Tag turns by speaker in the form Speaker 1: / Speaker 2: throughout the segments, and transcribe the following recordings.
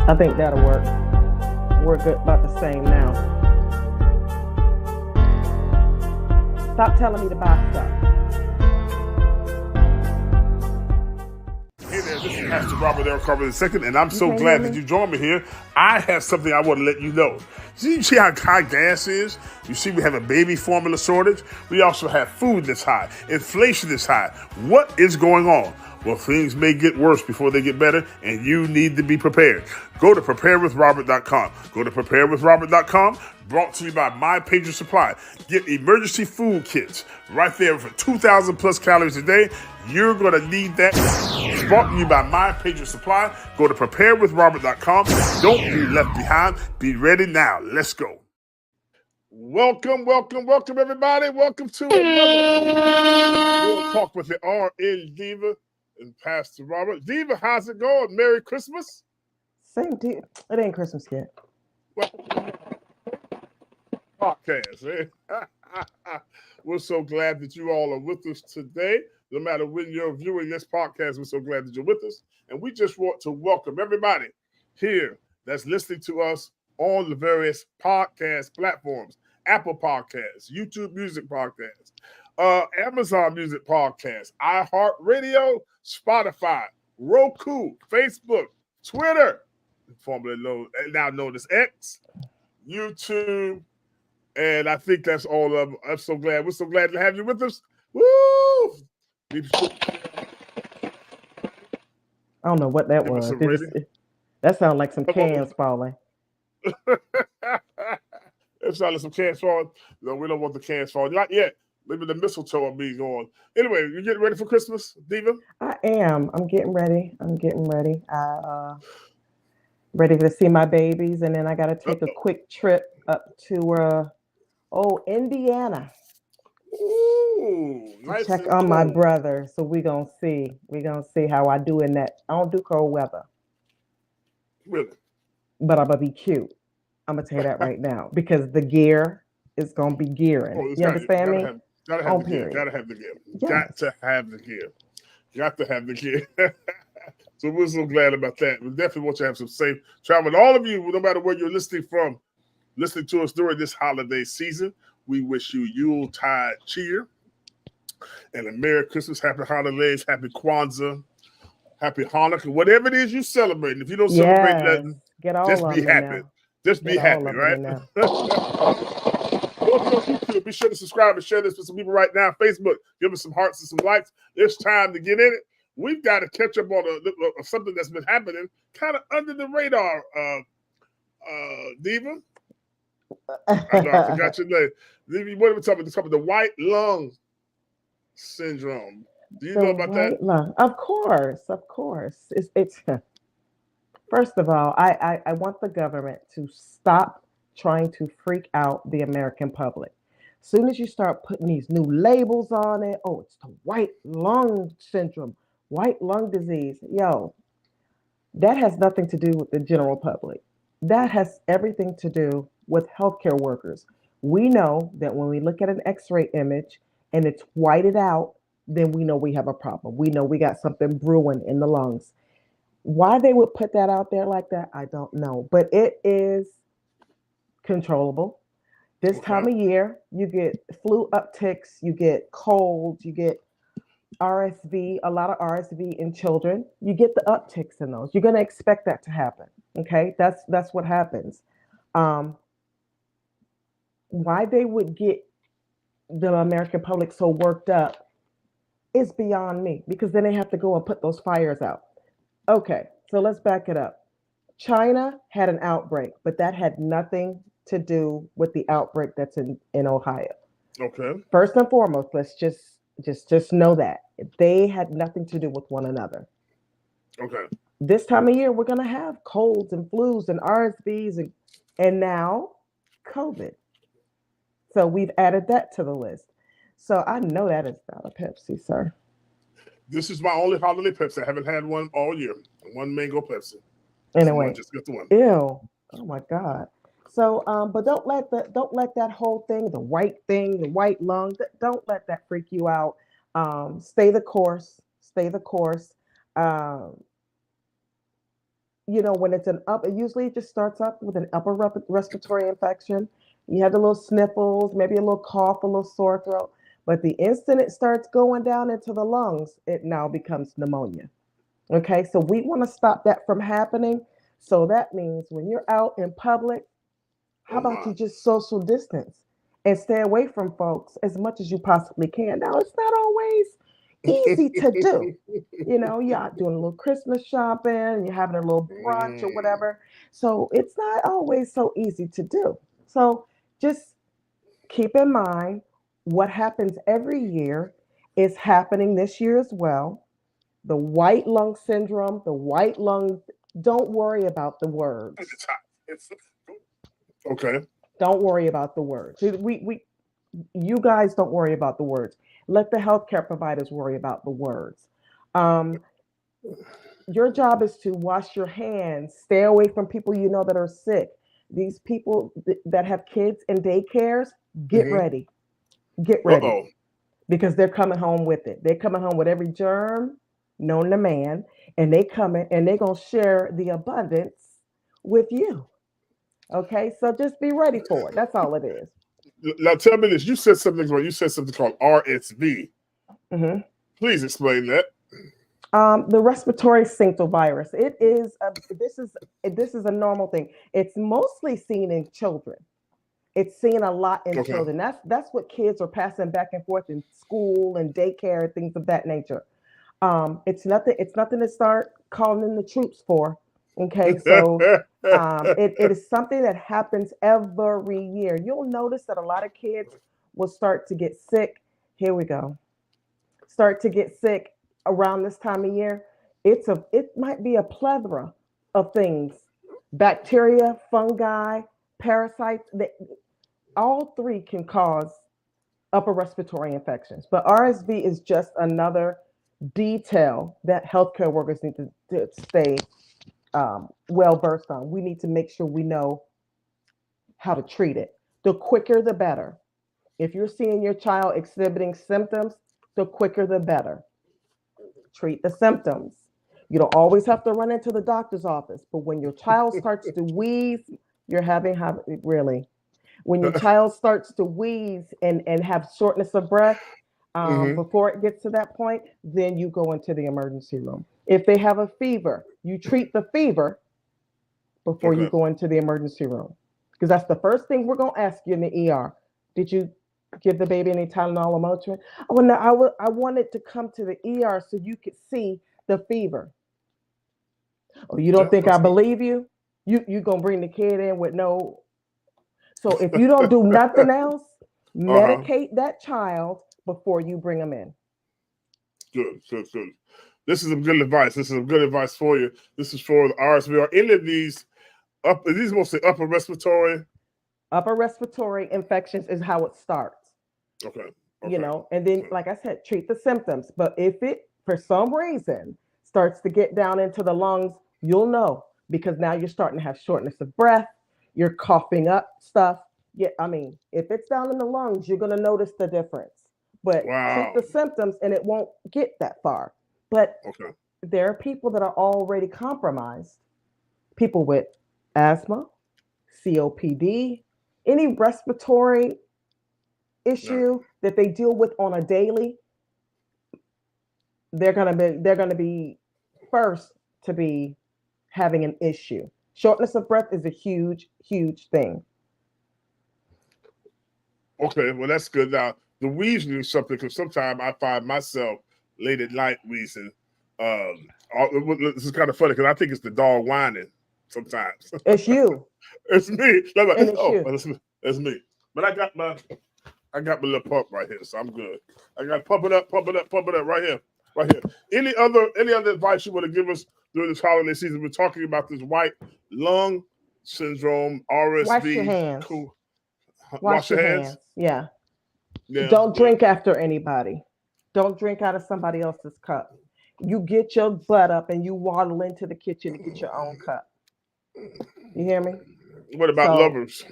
Speaker 1: I think that'll work. We're good, about the same now. Stop telling me to buy stuff.
Speaker 2: Hey there, this is Pastor Robert The RNDiva, and I'm so
Speaker 1: can't
Speaker 2: glad
Speaker 1: hear
Speaker 2: that
Speaker 1: me?
Speaker 2: you joined me here. I have something I want to let you know. You see how high gas is? You see we have a baby formula shortage. We also have food that's high. Inflation is high. What is going on? Well, things may get worse before they get better, and you need to be prepared. Go to preparewithrobert.com. Go to preparewithrobert.com. Brought to you by My Pager Supply. Get emergency food kits right there for 2,000 plus calories a day. You're going to need that. It's brought to you by My Pager Supply. Go to preparewithrobert.com. Don't be left behind. Be ready now. Let's go. Welcome, everybody. Welcome to another Real Talk with the RN Diva and Pastor Robert. Diva, how's it going? Merry Christmas.
Speaker 1: Same deal. It ain't Christmas yet.
Speaker 2: Podcast. We're so glad that you all are with us today. No matter when you're viewing this podcast, we're so glad that you're with us. And we just want to welcome everybody here that's listening to us on the various podcast platforms. Apple Podcasts, YouTube Music Podcasts, Amazon Music Podcasts, iHeartRadio, Spotify, Roku, Facebook, Twitter, formerly now known as X, YouTube, and I think that's all of them. I'm so glad. We're so glad to have you with us. Woo!
Speaker 1: I don't know what that was. That sounded like some cans falling.
Speaker 2: It sounded like some cans falling. No, we don't want the cans falling. Not yet. Maybe the mistletoe will be going. Anyway, you getting ready for Christmas, Diva?
Speaker 1: I am. I'm getting ready. Ready to see my babies, and then I got to take a quick trip up to Indiana.
Speaker 2: Ooh, nice.
Speaker 1: Check on my brother. So we're gonna see how I do in that. I don't do cold weather.
Speaker 2: Really?
Speaker 1: But I'm gonna be cute. I'm gonna tell you that right now, because the gear is gonna be gearing. You understand me?
Speaker 2: Gotta have the gear. Gotta have the gear.
Speaker 1: Yes.
Speaker 2: Got to have the gear. Got to have the gear. So we're so glad about that. We definitely want you to have some safe travel. And all of you, no matter where you're listening from, listening to us during this holiday season, we wish you Yuletide cheer and a Merry Christmas, Happy Holidays, Happy Kwanzaa, Happy Hanukkah, whatever it is you celebrate. If you don't celebrate nothing, just be happy. Just be happy, right? Be sure to subscribe and share this with some people right now. Facebook, give us some hearts and some likes. It's time to get in it. We've got to catch up on something that's been happening kind of under the radar, Diva. I forgot your name. What are we talking about? The white lung syndrome. Do you know about that?
Speaker 1: Lung. Of course. It's first of all, I want the government to stop trying to freak out the American public. As soon as you start putting these new labels on it, it's the white lung syndrome, white lung disease. Yo, that has nothing to do with the general public. That has everything to do with healthcare workers. We know that when we look at an X-ray image and it's whited out, then we know we have a problem. We know we got something brewing in the lungs. Why they would put that out there like that, I don't know. But it is controllable. This time of year, you get flu upticks, you get colds, you get RSV, a lot of RSV in children. You get the upticks in those. You're going to expect that to happen. Okay, that's what happens. Why they would get the American public so worked up is beyond me, because then they have to go and put those fires out. Okay, so let's back it up. China had an outbreak, but that had nothing to do with the outbreak that's in Ohio.
Speaker 2: Okay.
Speaker 1: First and foremost, let's just know that they had nothing to do with one another.
Speaker 2: Okay.
Speaker 1: This time of year, we're gonna have colds and flus and RSVs and now COVID. So we've added that to the list. So I know that is not a Pepsi, sir.
Speaker 2: This is my only holiday Pepsi. I haven't had one all year. One mango Pepsi.
Speaker 1: Anyway,
Speaker 2: just get the one.
Speaker 1: Ew. Oh my God. So, but don't let that whole thing, the white lung, don't let that freak you out. Stay the course. when it's it usually just starts up with an upper respiratory infection. You have the little sniffles, maybe a little cough, a little sore throat. But the instant it starts going down into the lungs, it now becomes pneumonia. Okay, so we want to stop that from happening. So that means when you're out in public, how
Speaker 2: Oh
Speaker 1: about
Speaker 2: my.
Speaker 1: you just social distance and stay away from folks as much as you possibly can? Now, it's not always easy to do. You're out doing a little Christmas shopping, you're having a little brunch or
Speaker 2: Mm.
Speaker 1: whatever. So it's not always so easy to do. So just keep in mind what happens every year is happening this year as well. The white lung syndrome, the white lung, don't worry about the words.
Speaker 2: It's hot. It's okay.
Speaker 1: Don't worry about the words. You guys don't worry about the words. Let the healthcare providers worry about the words. Um, your job is to wash your hands, stay away from people that are sick. These people that have kids in daycares, get
Speaker 2: Mm-hmm.
Speaker 1: ready, get ready,
Speaker 2: Uh-oh.
Speaker 1: because they're coming home with it. They're coming home with every germ known to man, and they coming and they're gonna share the abundance with you. Okay, so just be ready for it. That's all it is.
Speaker 2: Now tell me this. You said something wrong. You said something called RSV.
Speaker 1: Mm-hmm.
Speaker 2: Please explain that.
Speaker 1: The respiratory syncytial virus. It is this is a normal thing. It's mostly seen in children. It's seen a lot in
Speaker 2: Okay.
Speaker 1: children. That's what kids are passing back and forth in school and daycare, things of that nature. It's nothing. It's nothing to start calling in the troops for. Okay, so it is something that happens every year. You'll notice that a lot of kids will start to get sick. Here we go. Start to get sick around this time of year. It might be a plethora of things: bacteria, fungi, parasites. All three can cause upper respiratory infections. But RSV is just another detail that healthcare workers need to stay well versed on. We need to make sure we know how to treat it. The quicker, the better. If you're seeing your child exhibiting symptoms, the quicker, the better. Treat the symptoms. You don't always have to run into the doctor's office, but when your child starts to wheeze, you're having really when your child starts to wheeze and have shortness of breath,
Speaker 2: Mm-hmm.
Speaker 1: before it gets to that point, then you go into the emergency room. If they have a fever, you treat the fever before you
Speaker 2: Okay.
Speaker 1: go into the emergency room. Because that's the first thing we're going to ask you in the ER. Did you give the baby any Tylenol or Motrin? Oh, no, I wanted to come to the ER so you could see the fever. Oh, you don't
Speaker 2: Yeah,
Speaker 1: think I
Speaker 2: that's good.
Speaker 1: believe you? You going to bring the kid in with no. So if you don't do nothing else,
Speaker 2: Uh-huh.
Speaker 1: medicate that child before you bring them in.
Speaker 2: Good, good, good. This is some good advice. This is some good advice for you. This is for the RSV. Are any of these these mostly upper respiratory?
Speaker 1: Upper respiratory infections is how it starts,
Speaker 2: Okay. Okay.
Speaker 1: and then,
Speaker 2: Okay.
Speaker 1: like I said, treat the symptoms. But if it, for some reason, starts to get down into the lungs, you'll know because now you're starting to have shortness of breath, you're coughing up stuff. Yeah, I mean, if it's down in the lungs, you're going to notice the difference. But treat
Speaker 2: Wow.
Speaker 1: the symptoms and it won't get that far. But
Speaker 2: Okay.
Speaker 1: there are people that are already compromised, people with asthma, COPD, any respiratory
Speaker 2: Yeah.
Speaker 1: issue that they deal with on a daily, they're gonna be first to be having an issue. Shortness of breath is a huge, huge thing.
Speaker 2: Okay. Well, that's good. Now, the wheezing is something because sometimes I find myself late at night wheezing. This is kind of funny because I think it's the dog whining sometimes.
Speaker 1: It's you,
Speaker 2: It's me.
Speaker 1: and it's
Speaker 2: Oh,
Speaker 1: you.
Speaker 2: it's me. But I got my little pump right here, so I'm good. I got pump it up, pump it up, pump it up right here, right here. Any other advice you want to give us during this holiday season? We're talking about this white lung syndrome,
Speaker 1: Wash your
Speaker 2: RSV.
Speaker 1: hands.
Speaker 2: Cool. Wash
Speaker 1: Wash
Speaker 2: your
Speaker 1: your
Speaker 2: hands.
Speaker 1: hands. Yeah.
Speaker 2: Yeah,
Speaker 1: Don't
Speaker 2: yeah.
Speaker 1: drink after anybody. Don't drink out of somebody else's cup. You get your butt up and you waddle into the kitchen to get your own cup. You hear me?
Speaker 2: What about
Speaker 1: So
Speaker 2: lovers?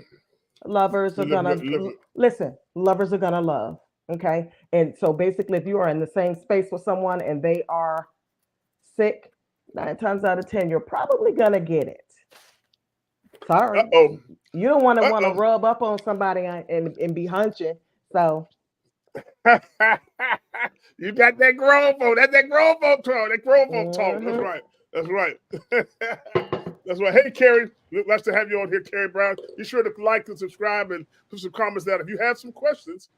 Speaker 1: lovers are gonna listen. Lovers are gonna love. Okay. And so basically, if you are in the same space with someone and they are sick, 9 times out of 10, you're probably gonna get it. Sorry,
Speaker 2: Uh-oh.
Speaker 1: you don't want to
Speaker 2: Uh-oh.
Speaker 1: rub up on somebody and be hunching. So
Speaker 2: You got that grown folk. That's that grown folk talk. That grown folk talk. That's
Speaker 1: mhm.
Speaker 2: right. That's right. That's right. Hey, Carrie. Nice to have you on here, Carrie Brown. Be sure to like and subscribe and put some comments down. If you have some questions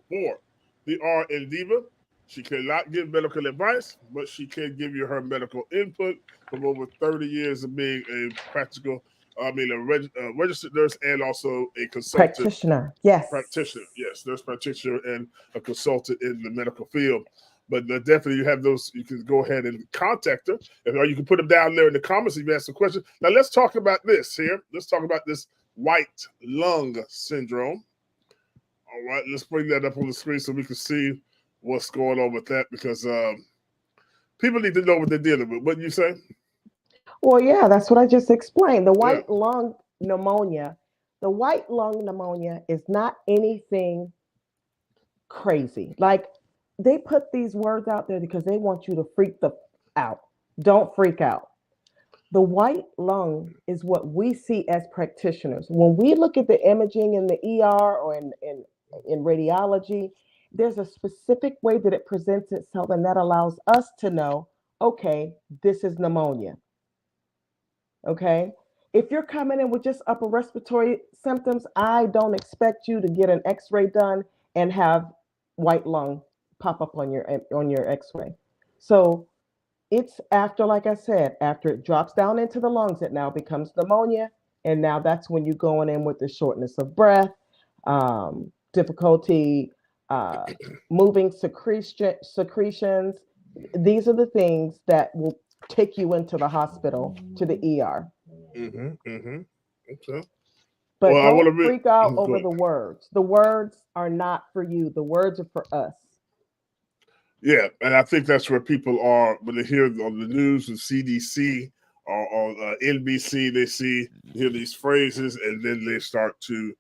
Speaker 2: for the RN Diva, she cannot give medical advice, but she can give you her medical input from over 30 years of being a registered nurse and also a consultant
Speaker 1: Practitioner, yes.
Speaker 2: practitioner. Yes, nurse practitioner and a consultant in the medical field. But definitely, you have those. You can go ahead and contact her, or you can put them down there in the comments if you have some questions. Now, let's talk about this here. Let's talk about this white lung syndrome. All right, let's bring that up on the screen so we can see what's going on with that because people need to know what they're dealing with. What you say?
Speaker 1: Well, yeah, that's what I just explained. The
Speaker 2: Yeah.
Speaker 1: white lung pneumonia. The white lung pneumonia is not anything crazy. Like they put these words out there because they want you to freak the out. Don't freak out. The white lung is what we see as practitioners. When we look at the imaging in the ER or in radiology, there's a specific way that it presents itself, and that allows us to know, okay, this is pneumonia. Okay. If you're coming in with just upper respiratory symptoms, I don't expect you to get an x-ray done and have white lung pop up on your x-ray. So it's after, like I said, after it drops down into the lungs, it now becomes pneumonia. And now that's when you're going in with the shortness of breath, difficulty moving secretions. These are the things that will take you into the hospital to the ER.
Speaker 2: Okay.
Speaker 1: But
Speaker 2: Well, I want
Speaker 1: don't
Speaker 2: to read.
Speaker 1: freak out
Speaker 2: Go
Speaker 1: over
Speaker 2: ahead.
Speaker 1: the words. The words are not for you. The words are for us.
Speaker 2: Yeah, and I think that's where people are when they hear on the news and CDC or on NBC. They hear these phrases and then they start to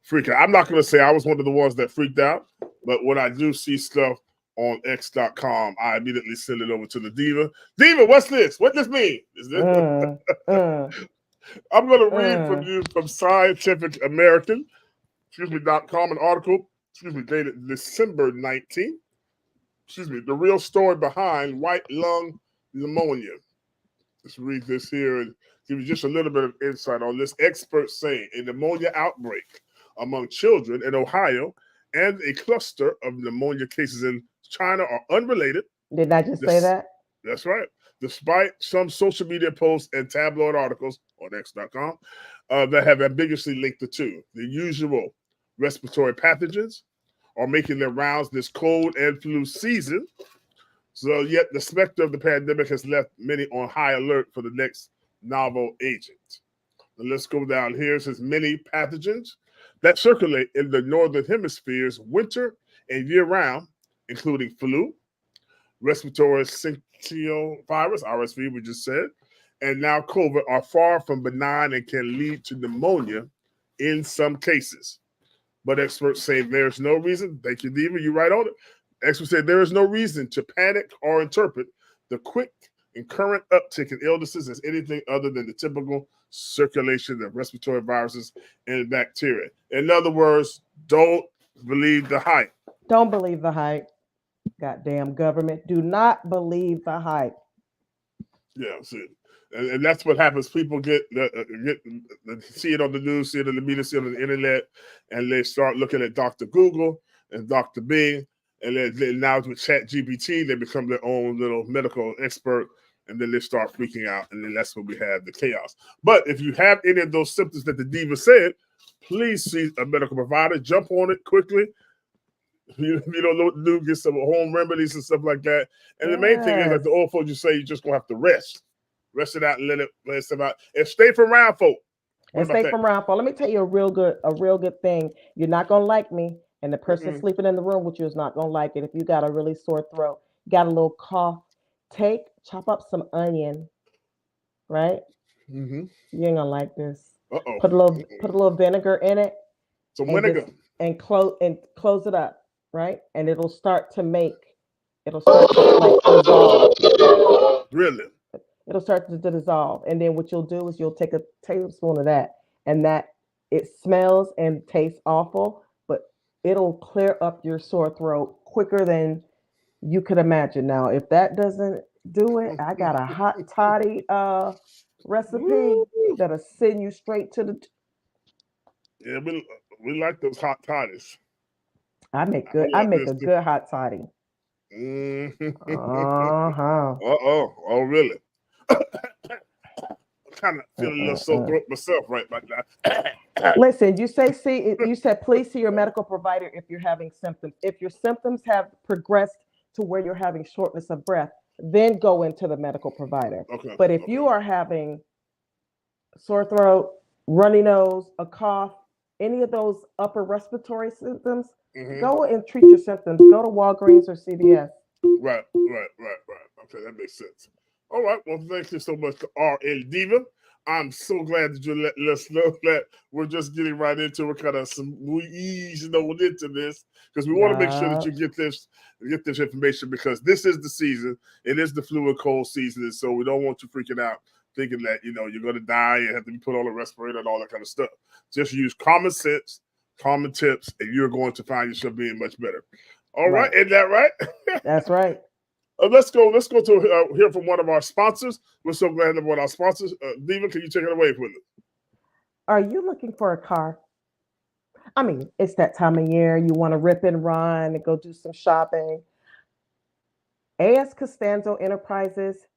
Speaker 2: freak out. I'm not going to say I was one of the ones that freaked out, but when I do see stuff on X.com, I immediately send it over to the diva. Diva, what's this? What does this mean? Is this? I'm going to read from you from Scientific American, .com, an article, dated December 19th. The real story behind white lung pneumonia. Let's read this here and give you just a little bit of insight on this. Experts say a pneumonia outbreak among children in Ohio and a cluster of pneumonia cases in China are unrelated.
Speaker 1: Didn't I just say that?
Speaker 2: That's right. Despite some social media posts and tabloid articles on X.com that have ambiguously linked the two, the usual respiratory pathogens are making their rounds this cold and flu season. So yet the specter of the pandemic has left many on high alert for the next novel agent. Now let's go down here. It says many pathogens that circulate in the northern hemisphere's winter and year-round, including flu, respiratory syncytial virus, RSV, we just said, and now COVID are far from benign and can lead to pneumonia in some cases. But experts say there's no reason. Thank you, Diva. You're right on it. Experts say there is no reason to panic or interpret the quick and current uptick in illnesses as anything other than the typical circulation of respiratory viruses and bacteria. In other words, don't believe the hype.
Speaker 1: Don't believe the hype. Goddamn government. Do not believe the hype.
Speaker 2: Yeah, see. And that's what happens. People get see it on the news, see it in the media, see it on the internet, and they start looking at Dr. Google and Dr. Bing, and then now with Chat GPT, they become their own little medical expert, and then they start freaking out, and then that's when we have the chaos. But if you have any of those symptoms that the diva said, please see a medical provider. Jump on it quickly. You don't know what to do, get some home remedies and stuff like that. And the main thing is, like the old folks, you say, you just gonna have to rest it out and let it out, and stay from round folk.
Speaker 1: And stay from round folk. Let me tell you a real good thing. You're not gonna like me, and the person sleeping in the room with you is not gonna like it. If you got a really sore throat, got a little cough, chop up some onion, right? You ain't gonna like this. Put a little vinegar in it.
Speaker 2: Some vinegar.
Speaker 1: And close it up, right? And it'll start to make it'll start to like dissolve.
Speaker 2: Really?
Speaker 1: It'll start to dissolve. And then what you'll do is you'll take a tablespoon of that, and that it smells and tastes awful, but it'll clear up your sore throat quicker than you could imagine. Now, if that doesn't do it, I got a hot toddy recipe that'll send you straight to the.
Speaker 2: Yeah, we like those hot toddies.
Speaker 1: I make
Speaker 2: I
Speaker 1: good. I
Speaker 2: like
Speaker 1: make
Speaker 2: this
Speaker 1: a
Speaker 2: too.
Speaker 1: good hot toddy. Uh huh.
Speaker 2: Oh, really? Kind of feeling a little sore
Speaker 1: Mm-mm-mm.
Speaker 2: throat myself right now.
Speaker 1: Listen, you said please see your medical provider if you're having symptoms. If your symptoms have progressed to where you're having shortness of breath, then go into the medical provider.
Speaker 2: Okay,
Speaker 1: But if you
Speaker 2: okay.
Speaker 1: are having sore throat, runny nose, a cough, any of those upper respiratory symptoms,
Speaker 2: Mm-hmm.
Speaker 1: go and treat your symptoms. Go to Walgreens or CVS.
Speaker 2: Right. Okay, that makes sense. All right. Well, thank you so much to RN Diva. I'm so glad that you let us know that we're just getting right into it. We're kind of easing on into this because we want to make sure that
Speaker 1: Yeah,
Speaker 2: you get this information because this is the season. It is the flu and cold season, and so we don't want you freaking out thinking that you're going to die and have to be put on a respirator and all that kind of stuff. Just use common sense, common tips, and you're going to find yourself being much better. All right,
Speaker 1: right.
Speaker 2: isn't that right?
Speaker 1: That's right.
Speaker 2: Let's go to hear from one of our sponsors. We're so glad to have one of our sponsors. Diva, can you take it away with us?
Speaker 1: Are you looking for a car? I mean, it's that time of year. You want to rip and run and go do some shopping. AS Costanzo Enterprises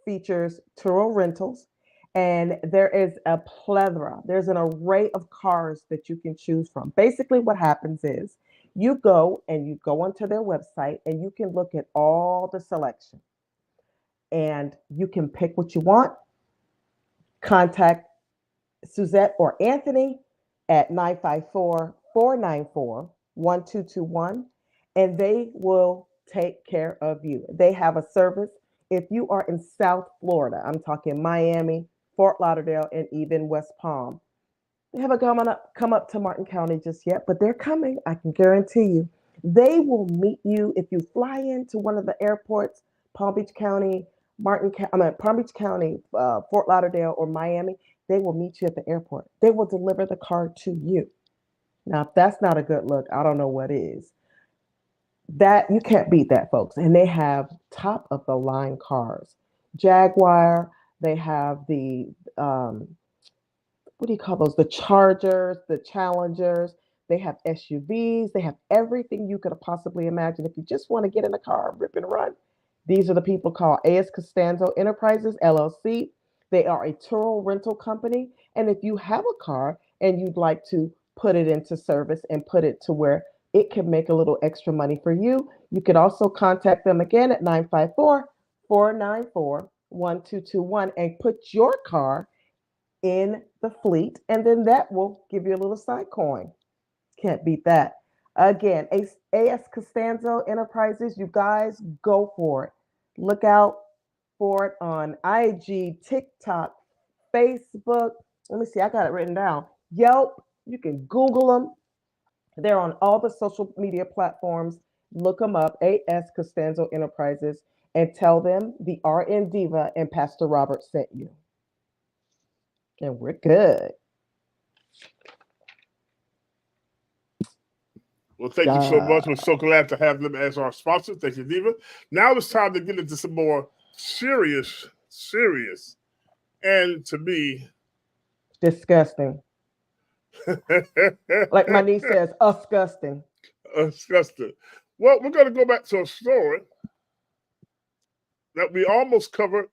Speaker 1: features Turo rentals, and there is a plethora. There's an array of cars that you can choose from. Basically, what happens is you go onto their website and you can look at all the selection, and you can pick what you want. Contact Suzette or Anthony at 954-494-1221, and they will take care of you. They have a service. If you are in South Florida, I'm talking Miami, Fort Lauderdale, and even West Palm. They haven't come up to Martin County just yet, but they're coming. I can guarantee you. They will meet you if you fly into one of the airports, Palm Beach County, Palm Beach County, Fort Lauderdale, or Miami. They will meet you at the airport. They will deliver the car to you. Now, if that's not a good look, I don't know what is. That you can't beat that, folks. And they have top of the line cars, Jaguar. They have the what do you call those? The Chargers, the Challengers. They have SUVs. They have everything you could possibly imagine. If you just want to get in a car, rip and run, these are the people called AS Costanzo Enterprises LLC. They are a Turo rental company. And if you have a car and you'd like to put it into service and put it to where it can make a little extra money for you, you could also contact them again at 954-494-1221 and put your car in the fleet, and then that will give you a little side coin. Can't beat that. Again, AS Costanzo Enterprises, you guys go for it. Look out for it on IG, TikTok, Facebook. Let me see, I got it written down. Yelp, you can Google them. They're on all the social media platforms. Look them up, AS Costanzo Enterprises, and tell them the RN Diva and Pastor Robert sent you. And we're good.
Speaker 2: Well, thank you so much. We're so glad to have them as our sponsor. Thank you, Diva. Now it's time to get into some more serious, and to me,
Speaker 1: Disgusting. Like my niece says, disgusting.
Speaker 2: disgusting. Well, we're going to go back to a story that we almost covered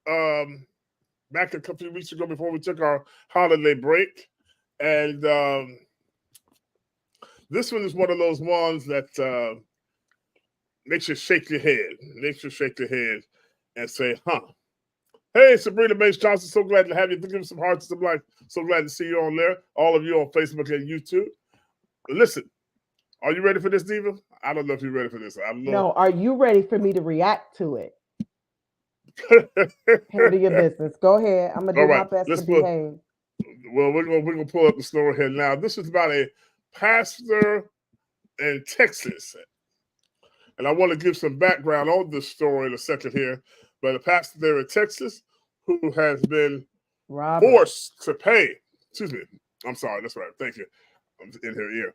Speaker 2: back a couple of weeks ago before we took our holiday break. And this one is one of those ones that makes you shake your head, and say, huh. Hey, Sabrina Bates Johnson, so glad to have you. Give me some hearts and some life. So glad to see you on there. All of you on Facebook and YouTube. Listen, are you ready for this, Diva? I don't know if you're ready for this. I don't know.
Speaker 1: No, are you ready for me to react to it? Handle your business. Go ahead. I'm gonna do my best to behave.
Speaker 2: Well, we're gonna pull up the story here now. This is about a pastor in Texas. And I want to give some background on this story in a second here. But a pastor there in Texas who has been forced to pay, excuse me, I'm sorry, that's right, thank you. I'm in her ear.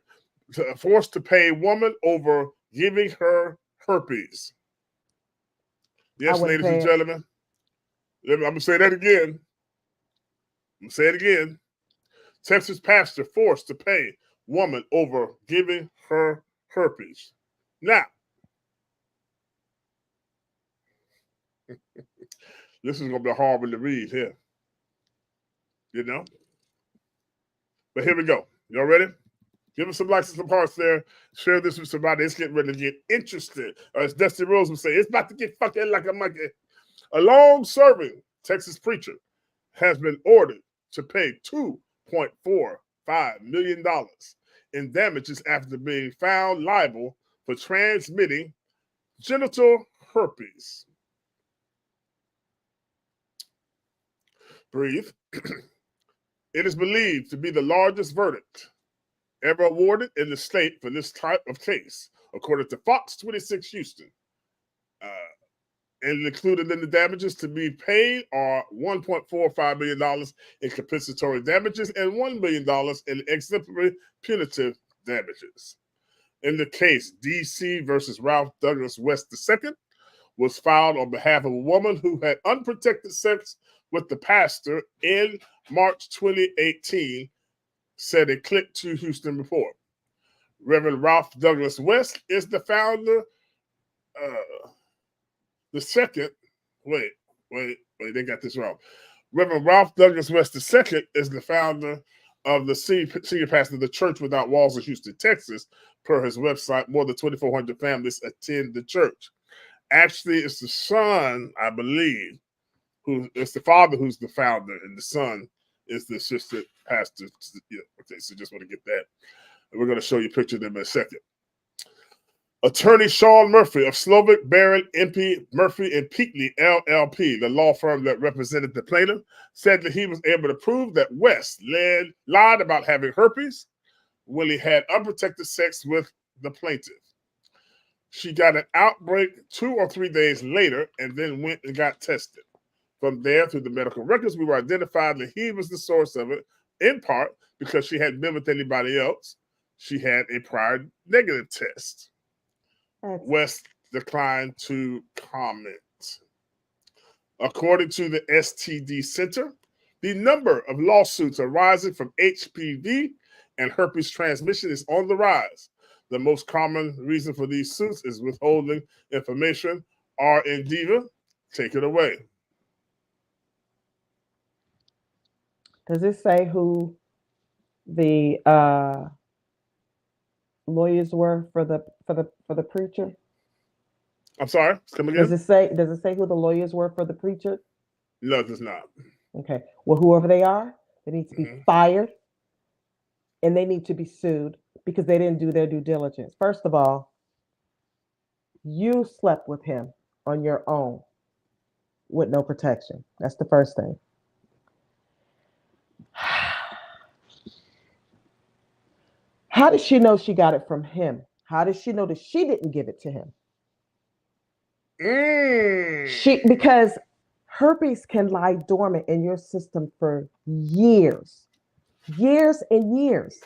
Speaker 2: Forced to pay a woman over giving her herpes. Yes, ladies and gentlemen. I'm going to say that again. I'm going to say it again. Texas pastor forced to pay woman over giving her herpes. Now, this is going to be hard to read here. You know? But here we go. Y'all ready? Give us some likes and some hearts there. Share this with somebody. It's getting ready to get interested. Or as Dusty Rose would say, it's about to get fucking like a monkey. A long-serving Texas preacher has been ordered to pay $2.45 million in damages after being found liable for transmitting genital herpes. Breathe. It is believed to be the largest verdict ever awarded in the state for this type of case, according to Fox 26 Houston. And included in the damages to be paid are $1.45 million in compensatory damages and $1 million in exemplary punitive damages. In the case, D.C. versus Ralph Douglas West II was filed on behalf of a woman who had unprotected sex with the pastor in March 2018, said a Click to Houston report. Reverend Ralph Douglas West is the founder. They got this wrong. Reverend Ralph Douglas West II is the founder of the senior pastor of the Church Without Walls in Houston, Texas. Per his website, more than 2,400 families attend the church. Actually, it's the son, I believe, it's the father who's the founder, and the son is the assistant pastor. Yeah, okay, so just want to get that. And we're going to show you a picture of them in a second. Attorney Sean Murphy of Slovic, Barron, MP, Murphy, and Peakley, LLP, the law firm that represented the plaintiff, said that he was able to prove that West lied about having herpes when he had unprotected sex with the plaintiff. She got an outbreak 2 or 3 days later and then went and got tested. From there, through the medical records, we were identified that he was the source of it, in part because she hadn't been with anybody else. She had a prior negative test. West declined to comment. According to the STD Center, the number of lawsuits arising from HPV and herpes transmission is on the rise. The most common reason for these suits is withholding information. RN Diva, take it away.
Speaker 1: Does it say who the lawyers were for the preacher?
Speaker 2: I'm sorry, come again.
Speaker 1: Does it say who the lawyers were for the preacher?
Speaker 2: No, it does not.
Speaker 1: Okay. Well, whoever they are, they need to be fired, and they need to be sued because they didn't do their due diligence. First of all, you slept with him on your own with no protection. That's the first thing. How does she know she got it from him? How does she know that she didn't give it to him? Because herpes can lie dormant in your system for years and years.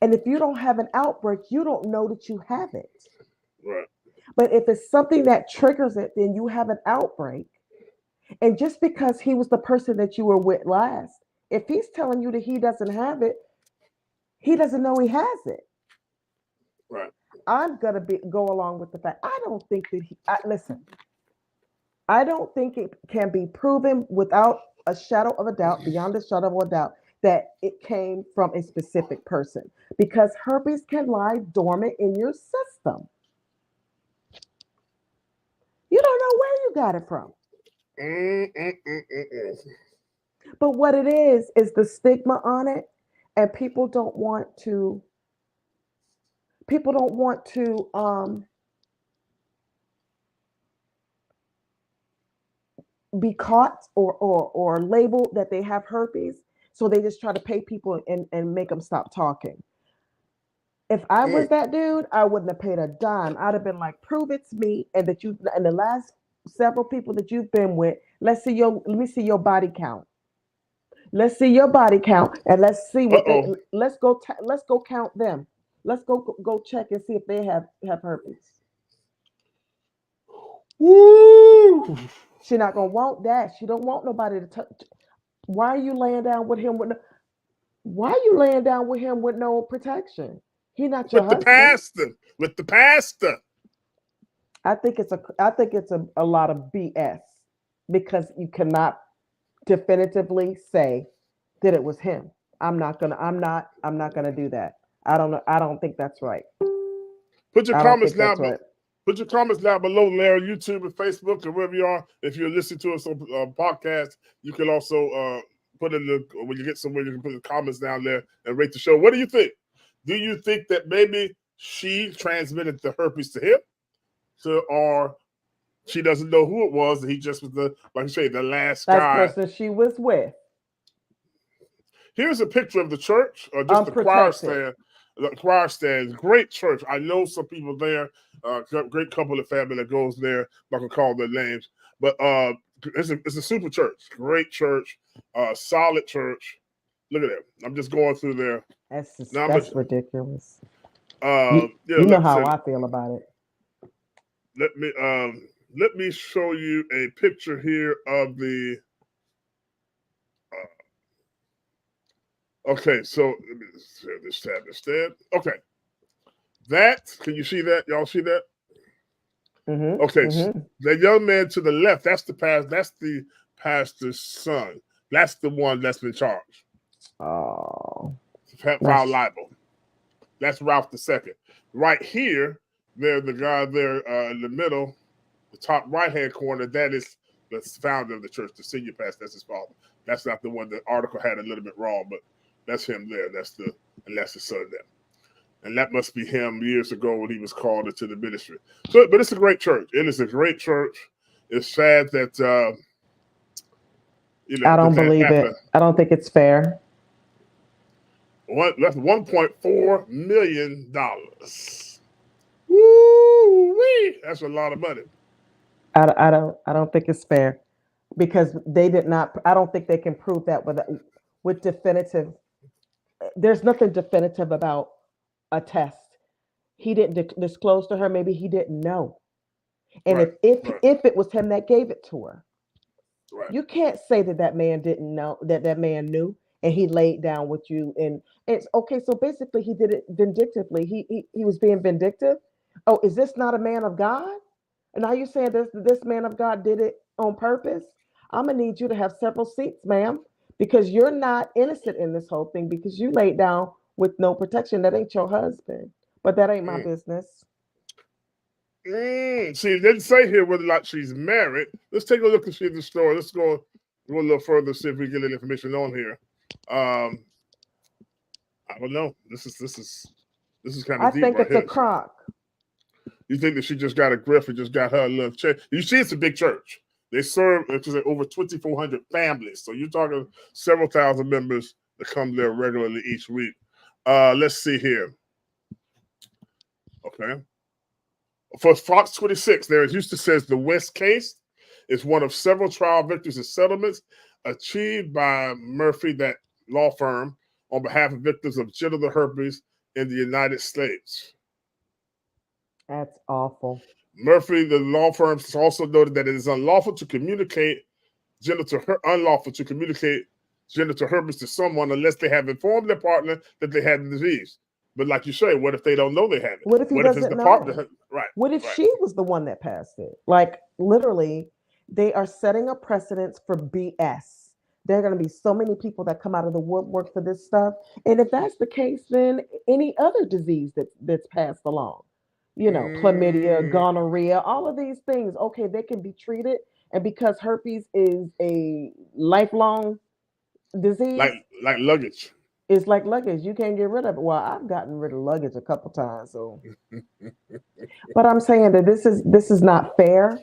Speaker 1: And if you don't have an outbreak, you don't know that you have it.
Speaker 2: Right.
Speaker 1: But if it's something that triggers it, then you have an outbreak. And just because he was the person that you were with last, if he's telling you that he doesn't have it, he doesn't know he has it.
Speaker 2: Right.
Speaker 1: I'm gonna go along with the fact. I don't think that listen. I don't think it can be proven without a shadow of a doubt, beyond a shadow of a doubt, that it came from a specific person, because herpes can lie dormant in your system. You don't know where you got it from. But what it is the stigma on it, and people don't want to be caught or labeled that they have herpes, so they just try to pay people and make them stop talking. If I was that dude, I wouldn't have paid a dime. I'd have been like, prove it's me, and that you and the last several people that you've been with, let me see your body count. Let's see your body count, and let's see what they.
Speaker 2: Uh-oh.
Speaker 1: Let's go count them. Let's go check and see if they have herpes.
Speaker 2: Woo!
Speaker 1: She not gonna want that. She don't want nobody to touch. Why are you laying down with him with no, Why are you laying down with him with no protection? He not your
Speaker 2: With the
Speaker 1: husband.
Speaker 2: pastor. With the pastor.
Speaker 1: I think it's a lot of BS because you cannot definitively say that it was him. I'm not gonna do that. I don't know. I don't think that's right.
Speaker 2: Put your
Speaker 1: I don't
Speaker 2: comments
Speaker 1: think that's
Speaker 2: down.
Speaker 1: right.
Speaker 2: Put your comments down below, Larry, YouTube and Facebook, or wherever you are. If you're listening to us on podcast, you can also put in the when you get somewhere, you can put the comments down there and rate the show. What do you think? Do you think that maybe she transmitted the herpes to him, or she doesn't know who it was? He just was like you say, the last guy.
Speaker 1: Person she was with.
Speaker 2: Here's a picture of the church, or just the choir stand. The choir stand, great church. I know some people there. Great couple of family that goes there. I'm not gonna call their names, but it's a super church. Great church, solid church. Look at that. I'm just going through there.
Speaker 1: That's ridiculous.
Speaker 2: You
Speaker 1: know how I feel about it.
Speaker 2: Let me show you a picture here of the. Okay, so let me this tab. Okay, that can you see that? Y'all see that?
Speaker 1: Mm-hmm,
Speaker 2: Okay,
Speaker 1: mm-hmm.
Speaker 2: So the young man to the left, that's the pastor's son. That's the one that's been charged.
Speaker 1: Oh,
Speaker 2: Foul libel. That's Ralph II. Right here, there's the guy there in the middle, the top right-hand corner. That is the founder of the church, the senior pastor. That's his father. That's not the one. The article had a little bit wrong, but that's him there. That's the son there. And that must be him years ago when he was called into the ministry. So, but it's a great church. It is a great church. It's sad that
Speaker 1: I don't believe it. I don't think it's fair.
Speaker 2: That's $1.4 million. Woo-wee! That's a lot of money.
Speaker 1: I don't think it's fair because they did not. I don't think they can prove that with definitive. There's nothing definitive about a test. He didn't disclose to her. Maybe he didn't know. And
Speaker 2: right,
Speaker 1: if it was him that gave it to her,
Speaker 2: right.
Speaker 1: You can't say that man didn't know that man knew and he laid down with you. And it's okay. So basically, he did it vindictively. He was being vindictive. Oh, is this not a man of God? And now you're saying this man of God did it on purpose? I'm gonna need you to have several seats, ma'am, because you're not innocent in this whole thing because you laid down with no protection. That ain't your husband, but that ain't my business.
Speaker 2: See, it didn't say here whether or not she's married. Let's take a look and see the story. Let's go a little further, see if we get any information on here. I don't know. This is kind of deep.
Speaker 1: I think it's a crock.
Speaker 2: You think that she just got a grift and just got her a little check? You see, it's a big church. They serve over 2,400 families. So you're talking several thousand members that come there regularly each week. Let's see here. Okay. For Fox 26, there it used to says the West case is one of several trial victories and settlements achieved by Murphy, that law firm, on behalf of victims of genital herpes in the United States.
Speaker 1: That's awful.
Speaker 2: Murphy, the law firm, also noted that it is unlawful to communicate genital herpes to someone unless they have informed their partner that they had the disease. But like you say, what if they don't know they have it?
Speaker 1: What if he doesn't know?
Speaker 2: Right.
Speaker 1: What if she was the one that passed it? Like literally, they are setting a precedence for BS. There are going to be so many people that come out of the woodwork for this stuff. And if that's the case, then any other disease that's passed along, chlamydia, gonorrhea, all of these things, okay, they can be treated. And because herpes is a lifelong disease,
Speaker 2: like luggage.
Speaker 1: It's like luggage. You can't get rid of it. Well, I've gotten rid of luggage a couple times. So, but I'm saying that this is not fair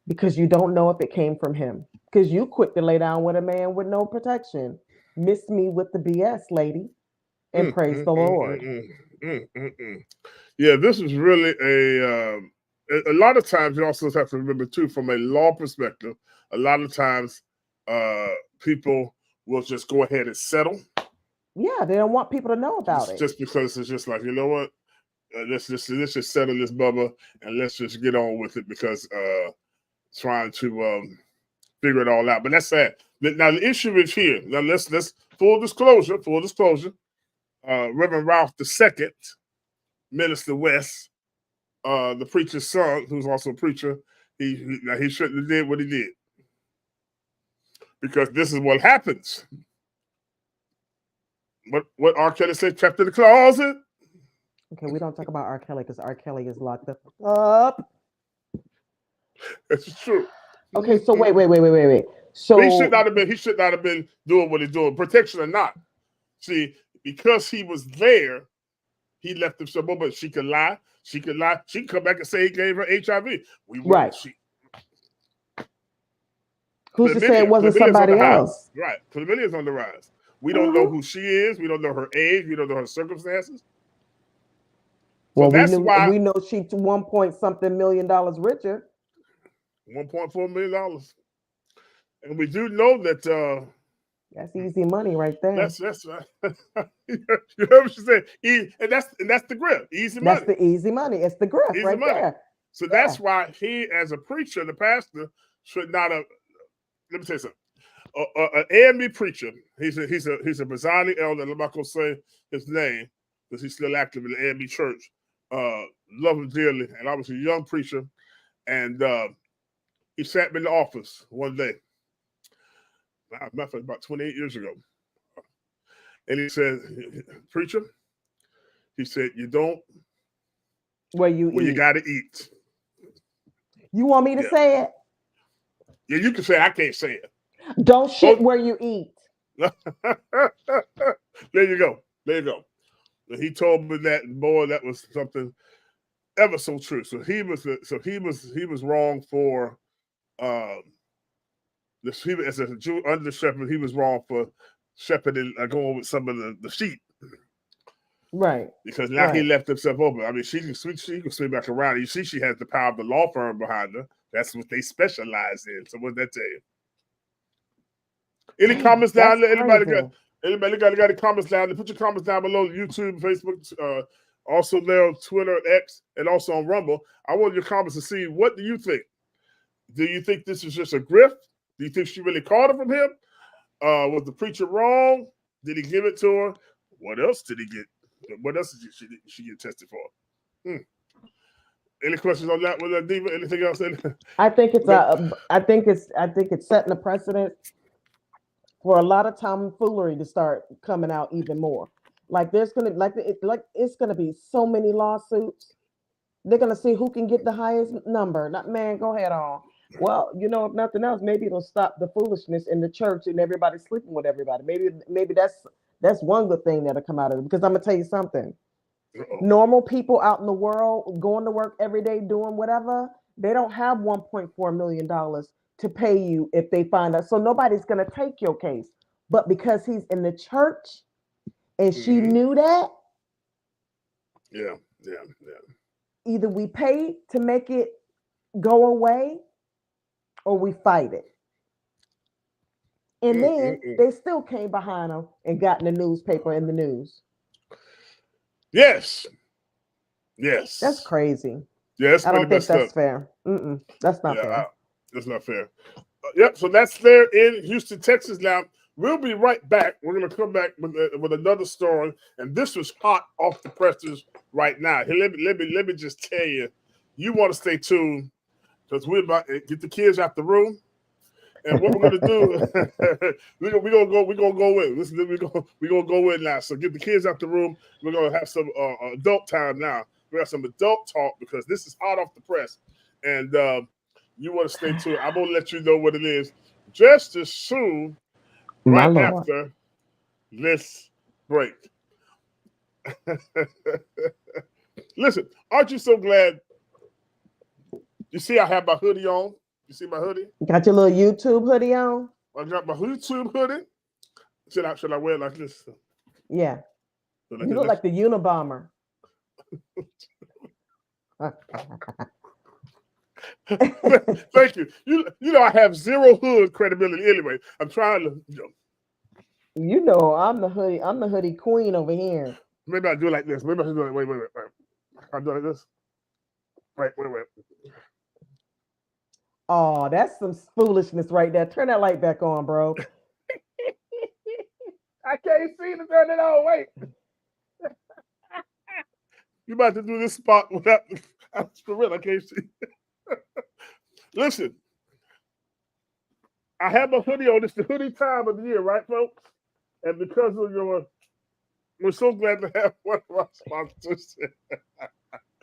Speaker 1: because you don't know if it came from him. Because you quick to lay down with a man with no protection. Miss me with the BS, lady, and praise the Lord.
Speaker 2: Yeah, this is really a lot of times you also have to remember too, from a law perspective, a lot of times people will just go ahead and settle.
Speaker 1: Yeah, they don't want people to know about it.
Speaker 2: Just because it's just like, you know what, let's just settle this bubble and let's just get on with it, because trying to figure it all out. But that's sad. Now the issue is here. Now let's full disclosure. Reverend Ralph II, Minister West, the preacher's son, who's also a preacher, he shouldn't have did what he did, because this is what happens. What R. Kelly said, trapped in the closet.
Speaker 1: Okay, we don't talk about R. Kelly because R. Kelly is locked up.
Speaker 2: That's true.
Speaker 1: Okay, so wait. So
Speaker 2: he should not have been doing what he's doing, protection or not. See, because he was there, he left himself open. She could lie. She could come back and say he gave her HIV.
Speaker 1: Right. Who's to say it wasn't somebody else?
Speaker 2: Right. Chlamydia is on the rise. We don't know who she is. We don't know her age. We don't know her circumstances.
Speaker 1: Well, so we know she's $1.something million richer.
Speaker 2: $1.4 million. And we do know that
Speaker 1: that's easy money right there.
Speaker 2: That's right. You heard what she said. And that's the grip. Easy money.
Speaker 1: That's the easy money. It's the grip right there.
Speaker 2: So that's why he, as a preacher, the pastor, should not have. Let me tell you something. An AME preacher, he's a presiding elder. I'm not gonna say his name because he's still active in the AME church. Love him dearly, and I was a young preacher, and he sat me in the office one day. About 28 years ago, and he said, "Preacher," he said, "you don't
Speaker 1: where you
Speaker 2: got to eat."
Speaker 1: You want me to say it?
Speaker 2: Yeah, you can say it. I can't say it.
Speaker 1: Don't shit where you eat.
Speaker 2: There you go. And he told me that, boy, that was something ever so true. So he was wrong for as a Jew under shepherd. He was wrong for shepherding, going with some of the sheep.
Speaker 1: Right.
Speaker 2: Because now he left himself open. I mean, she can swing back around. You see, she has the power of the law firm behind her. That's what they specialize in. So what that tell you? Any comments down there? Anybody got any comments down there? Put your comments down below. YouTube, Facebook, also there on Twitter, X, and also on Rumble. I want your comments to see, what do you think? Do you think this is just a grift? Do you think she really caught it from him? Was the preacher wrong? Did he give it to her? What else did he get? What else did she get tested for? Any questions on that with Diva? Anything else?
Speaker 1: I think it's setting a precedent for a lot of tomfoolery to start coming out even more. Like it's gonna be so many lawsuits. They're gonna see who can get the highest number. Not, man, go ahead on. Well, if nothing else, maybe it'll stop the foolishness in the church and everybody sleeping with everybody. Maybe that's one good thing that'll come out of it. Because I'm gonna tell you something. Normal people out in the world going to work every day doing whatever, they don't have $1.4 million to pay you if they find out. So nobody's gonna take your case. But because he's in the church and she knew that,
Speaker 2: yeah.
Speaker 1: Either we pay to make it go away or we fight it. And then they still came behind him and got in the newspaper in the news.
Speaker 2: Yes.
Speaker 1: That's crazy.
Speaker 2: Yeah,
Speaker 1: I don't think that's fair. That's not fair.
Speaker 2: That's not fair. Yep. So that's there in Houston, Texas. Now we'll be right back. We're going to come back with another story, and this was hot off the presses right now. Hey, let me just tell you, you want to stay tuned because we're about to get the kids out the room. And what we're gonna do, we're gonna go in. Listen, we're gonna go in now. So get the kids out the room. We're gonna have some adult time now. We have some adult talk because this is hot off the press, and you want to stay tuned. I'm gonna let you know what it is just as soon, right after this break. Listen, aren't you so glad? You see, I have my hoodie on. You see my hoodie?
Speaker 1: Got your little YouTube hoodie on?
Speaker 2: I got my YouTube hoodie. Should I wear it like this?
Speaker 1: Yeah. You look like the Unabomber.
Speaker 2: Thank you. You know I have zero hood credibility anyway. I'm trying to.
Speaker 1: You know, I'm the hoodie queen over here.
Speaker 2: Maybe I do it like this. Maybe I should do it. Wait. I'll do it like this. Wait.
Speaker 1: Oh, that's some foolishness right there. Turn that light back on, bro.
Speaker 2: I can't see to turn it on. Wait. You about to do this spot without? For real, I can't see. Listen, I have my hoodie on. It's the hoodie time of the year, right, folks? And because of we're so glad to have one of our sponsors.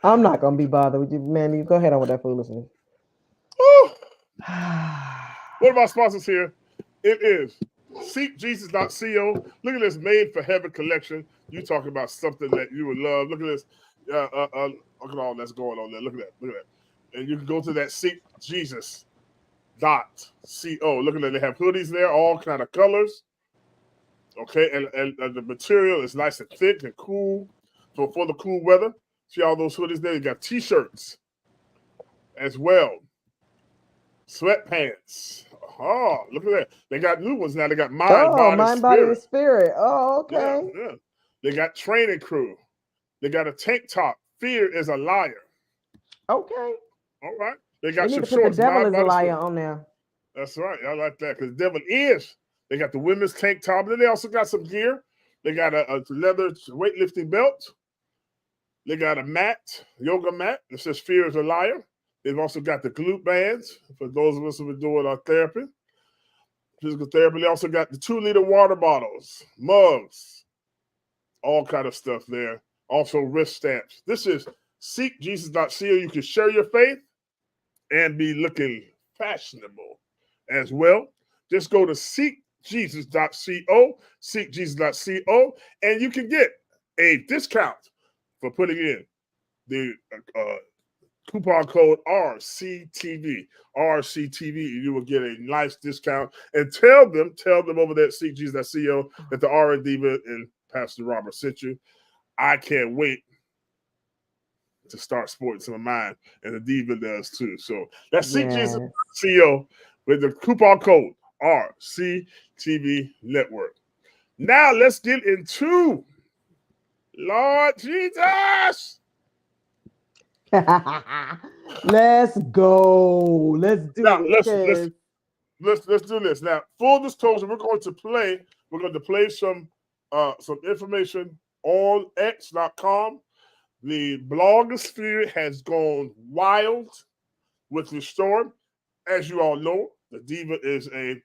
Speaker 1: I'm not gonna be bothered with you, man. You go ahead on with that foolishness.
Speaker 2: One of our sponsors here, it is SeekJesus.co. Look at this Made for Heaven collection. You talking about something that you would love. Look at this. Look at all that's going on there. Look at that. And you can go to that SeekJesus.co. Look at that. They have hoodies there, all kind of colors. Okay, and the material is nice and thick and cool. So for the cool weather, see all those hoodies there? You got t-shirts as well. Sweatpants. Oh, look at that. They got new ones now. They got mind, body,
Speaker 1: and
Speaker 2: spirit.
Speaker 1: spirit. Oh, okay.
Speaker 2: Yeah. They got training crew. They got a tank top. Fear is a liar.
Speaker 1: Okay.
Speaker 2: All right. They got
Speaker 1: You need
Speaker 2: some
Speaker 1: to put
Speaker 2: shorts.
Speaker 1: the devil
Speaker 2: Mind,
Speaker 1: is a
Speaker 2: body,
Speaker 1: liar
Speaker 2: spirit.
Speaker 1: on there.
Speaker 2: That's right. I like that because devil is. They got the women's tank top. Then they also got some gear. They got a leather weightlifting belt. They got a mat, yoga mat. It says fear is a liar. They've also got the glute bands for those of us who are doing our therapy, physical therapy. They also got the 2-liter water bottles, mugs, all kind of stuff there. Also wrist stamps. This is SeekJesus.co. You can share your faith and be looking fashionable as well. Just go to SeekJesus.co, SeekJesus.co, and you can get a discount for putting in the coupon code RCTV. RCTV, you will get a nice discount. And tell them over there at SeekJesus.co that the RN Diva and Pastor Robert sent you. I can't wait to start sporting some of mine, and the Diva does too. So that's SeekJesus.co with the coupon code RCTV Network. Now let's get into Lord Jesus.
Speaker 1: Let's go. Let's do
Speaker 2: Now
Speaker 1: this.
Speaker 2: let's do this. Now, full disclosure, we're going to play some information on X.com. The blogosphere has gone wild with this story. As you all know, the Diva is in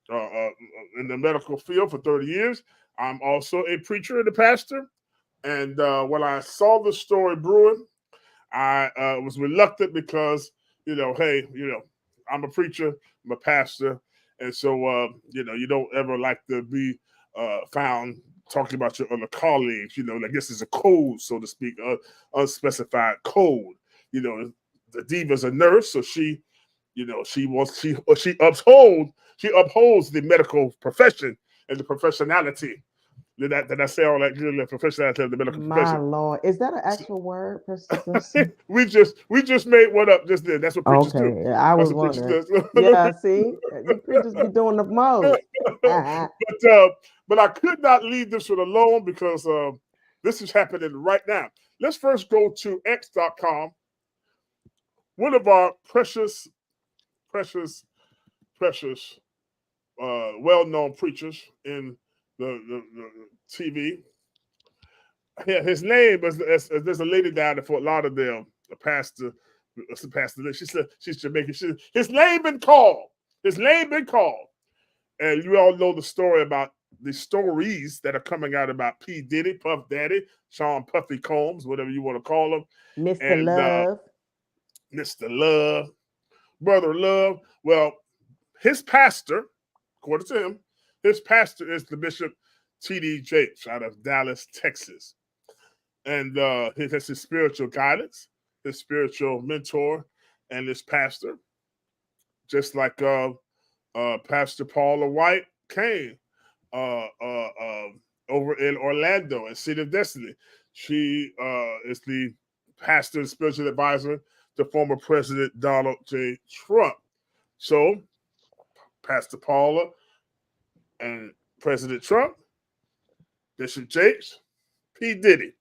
Speaker 2: the medical field for 30 years. I'm also a preacher and a pastor. And when I saw the story brewing, I was reluctant because, I'm a preacher, I'm a pastor. And so, you don't ever like to be found talking about your other colleagues. I guess it's a code, so to speak, unspecified code. The Diva's a nurse, so she upholds the medical profession and the professionality. Did I say all that good? The professionality of the medical profession.
Speaker 1: My Lord, is that an actual word?
Speaker 2: we just made one up just then. That's what preachers do.
Speaker 1: Okay, I was wondering. Yeah, see, you preachers be doing the most.
Speaker 2: But I could not leave this one alone because this is happening right now. Let's first go to X.com. One of our precious, well-known preachers in the TV. Yeah, his name is there's a lady down in Fort Lauderdale, a pastor. She said she's Jamaican. His name been called. And you all know the story about the stories that are coming out about P. Diddy, Puff Daddy, Sean Puffy Combs, whatever you want to call him.
Speaker 1: Mr. Love.
Speaker 2: Mr. Love. Brother Love. Well, his pastor, according to him, his pastor is the Bishop T.D. Jakes out of Dallas, Texas. And that's his spiritual guidance, his spiritual mentor, and his pastor. Just like Pastor Paula White came over in Orlando at City of Destiny. She is the pastor and spiritual advisor to former President Donald J. Trump. So, Pastor Paula and President Trump, Bishop Jakes, P. Diddy.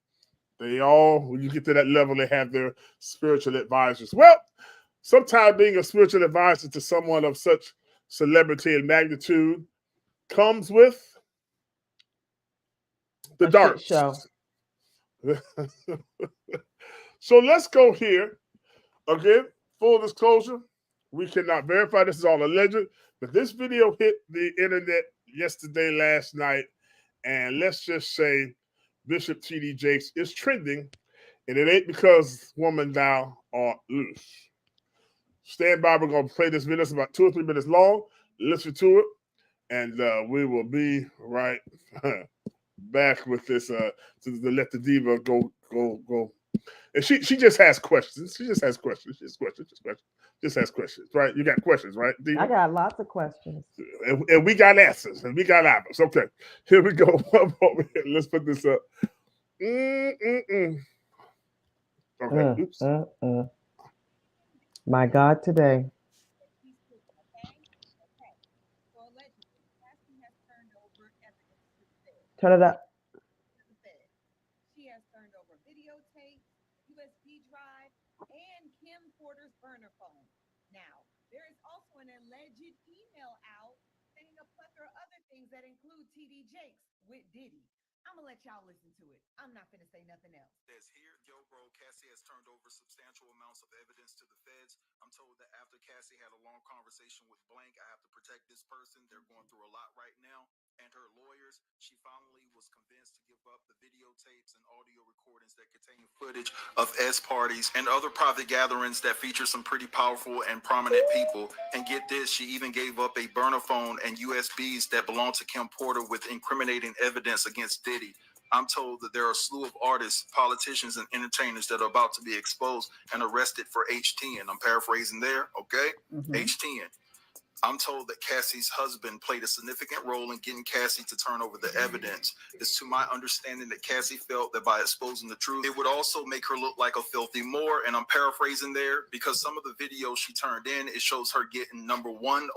Speaker 2: They all, when you get to that level, they have their spiritual advisors. Well, sometimes being a spiritual advisor to someone of such celebrity and magnitude comes with the dark.
Speaker 1: Show.
Speaker 2: So let's go here. Again, full disclosure, we cannot verify this is all alleged, but this video hit the internet yesterday, last night, and let's just say Bishop T.D. Jakes is trending, and it ain't because women now are loose. Stand by, we're going to play this video. It's about 2 or 3 minutes long. Listen to it, and we will be right back with this to let the diva go. And she just has questions. She just has questions. Just has questions, right? You got questions, right, Diva?
Speaker 1: I got lots of questions.
Speaker 2: And we got answers, and we got answers. Okay, here we go. Let's put this up. Okay, oops.
Speaker 1: My God, today. Turn it up.
Speaker 3: She has turned over videotape, USB drive, and Kim Porter's burner phone. Now, there is also an alleged email out saying a plethora of other things that include TD Jakes with Diddy. I'm going to let y'all listen to it. I'm not going to say nothing else.
Speaker 4: Says here, yo, bro, Cassie has turned over substantial amounts of evidence to the feds. I'm told that after Cassie had a long conversation with Blank, I have to protect this person. They're going through a lot right now. And her lawyers, she finally was convinced to give up the videotapes and audio recordings that contain footage of S parties and other private gatherings that feature some pretty powerful and prominent people. And get this, she even gave up a burner phone and USBs that belong to Kim Porter with incriminating evidence against Diddy. I'm told that there are a slew of artists, politicians, and entertainers that are about to be exposed and arrested for H10. I'm paraphrasing there, okay? H10. I'm told that Cassie's husband played a significant role in getting Cassie to turn over the evidence. It's to my understanding that Cassie felt that by exposing the truth, it would also make her look like a filthy Moor. And I'm paraphrasing there because some of the videos she turned in, it shows her getting number one,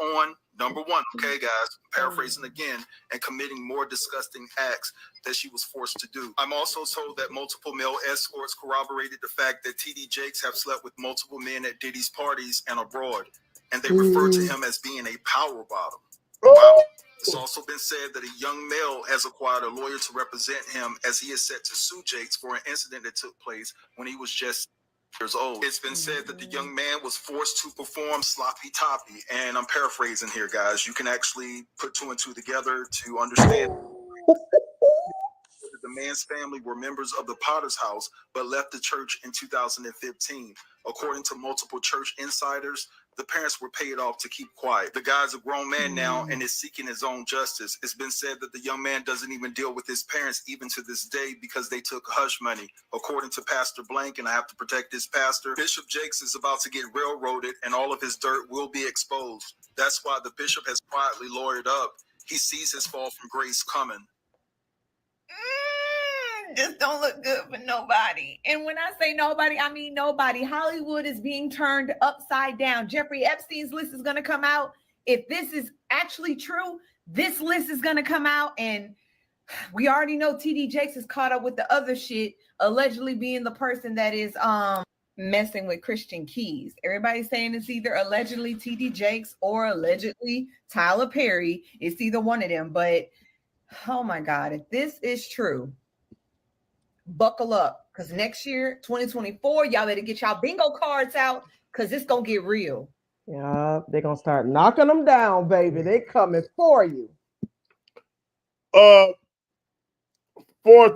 Speaker 4: okay, guys, paraphrasing again, and committing more disgusting acts that she was forced to do. I'm also told that multiple male escorts corroborated the fact that TD Jakes have slept with multiple men at Diddy's parties and abroad. And they refer to him as being a power bottom. Wow. It's also been said that a young male has acquired a lawyer to represent him as he is set to sue Jakes for an incident that took place when he was just years old. It's been said that the young man was forced to perform sloppy toppy. And I'm paraphrasing here, guys. You can actually put 2 and 2 together to understand. The man's family were members of the Potter's House, but left the church in 2015. According to multiple church insiders, the parents were paid off to keep quiet. The guy's a grown man now and is seeking his own justice. It's been said that the young man doesn't even deal with his parents even to this day because they took hush money. According to Pastor Blank, and I have to protect this pastor, Bishop Jakes is about to get railroaded and all of his dirt will be exposed. That's why the bishop has quietly lawyered up. He sees his fall from grace coming.
Speaker 3: Just don't look good for nobody. And when I say nobody, I mean nobody. Hollywood is being turned upside down. Jeffrey Epstein's list is going to come out. If this is actually true, this list is going to come out. And we already know TD Jakes is caught up with the other shit, allegedly being the person that is messing with Christian Keys. Everybody's saying it's either allegedly TD Jakes or allegedly Tyler Perry. It's either one of them. But oh my God, if this is true, buckle up, because next year, 2024, y'all better get y'all bingo cards out, because it's going to get real.
Speaker 1: Yeah, they're going to start knocking them down, baby. They coming for you.
Speaker 2: For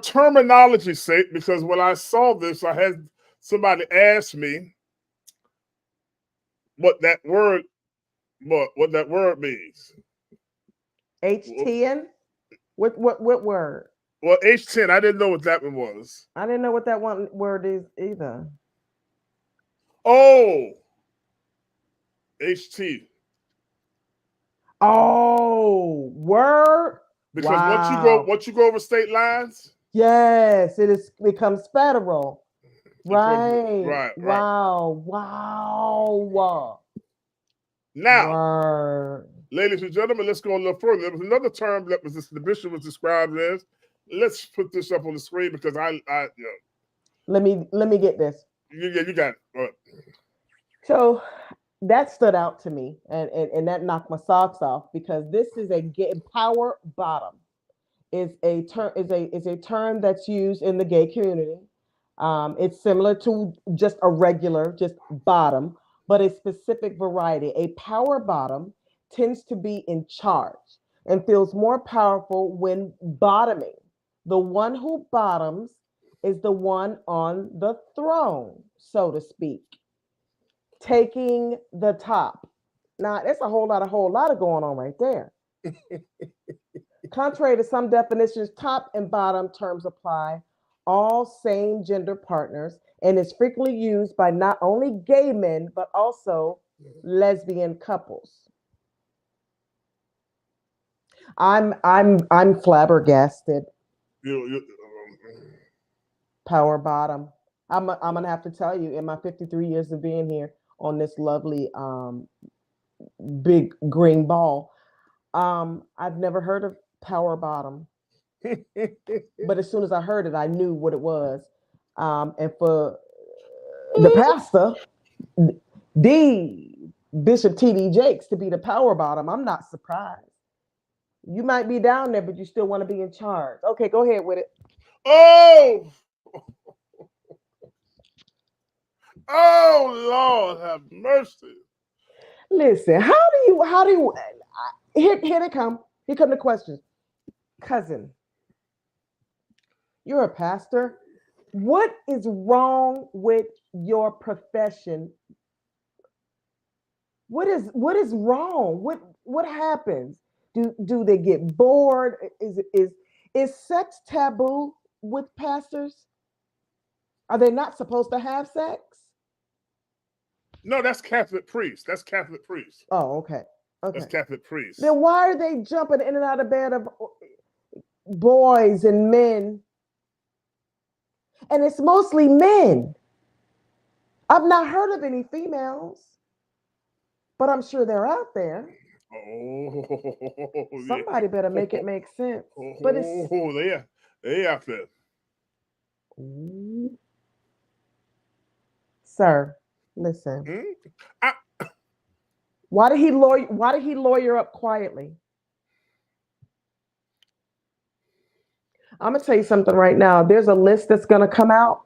Speaker 2: terminology's sake, because when I saw this, I had somebody ask me what that word means.
Speaker 1: H10? What word?
Speaker 2: Well, H10, I didn't know what that one was.
Speaker 1: I didn't know what that one word is either.
Speaker 2: Oh, HT.
Speaker 1: Oh, word.
Speaker 2: Because once you go over state lines.
Speaker 1: Yes, it becomes federal. Right.
Speaker 2: Right, right.
Speaker 1: Wow. Wow.
Speaker 2: Now,
Speaker 1: Word.
Speaker 2: ladies and gentlemen, let's go a little further. There was another term that the bishop was described as. Let's put this up on the screen because
Speaker 1: Let me get this.
Speaker 2: you got it.
Speaker 1: So that stood out to me, and that knocked my socks off because this is power bottom is a term that's used in the gay community. It's similar to just a regular just bottom, but a specific variety. A power bottom tends to be in charge and feels more powerful when bottoming. The one who bottoms is the one on the throne, so to speak, taking the top. Now, that's a whole lot of going on right there. Contrary to some definitions, top and bottom terms apply all same gender partners and is frequently used by not only gay men but also lesbian couples. I'm flabbergasted.
Speaker 2: You,
Speaker 1: Power bottom. I'm gonna have to tell you, in my 53 years of being here on this lovely big green ball, I've never heard of power bottom. But as soon as I heard it, I knew what it was. And for the pastor, the Bishop T.D. Jakes, to be the power bottom, I'm not surprised. You might be down there, but you still want to be in charge. Okay, go ahead with it.
Speaker 2: Oh, oh, Lord, have mercy.
Speaker 1: Listen, how do you, here they come. Here come the questions. Cousin, you're a pastor. What is wrong with your profession? What is wrong? What happens? Do they get bored? Is sex taboo with pastors? Are they not supposed to have sex?
Speaker 2: No, that's Catholic priest. That's Catholic priest.
Speaker 1: Oh, okay. Okay.
Speaker 2: That's Catholic priest.
Speaker 1: Then why are they jumping in and out of bed of boys and men? And it's mostly men. I've not heard of any females, but I'm sure they're out there.
Speaker 2: Oh,
Speaker 1: Somebody better make it make sense. But it's
Speaker 2: they out there.
Speaker 1: Sir, listen. Why did he lawyer up quietly? I'm gonna tell you something right now. There's a list that's gonna come out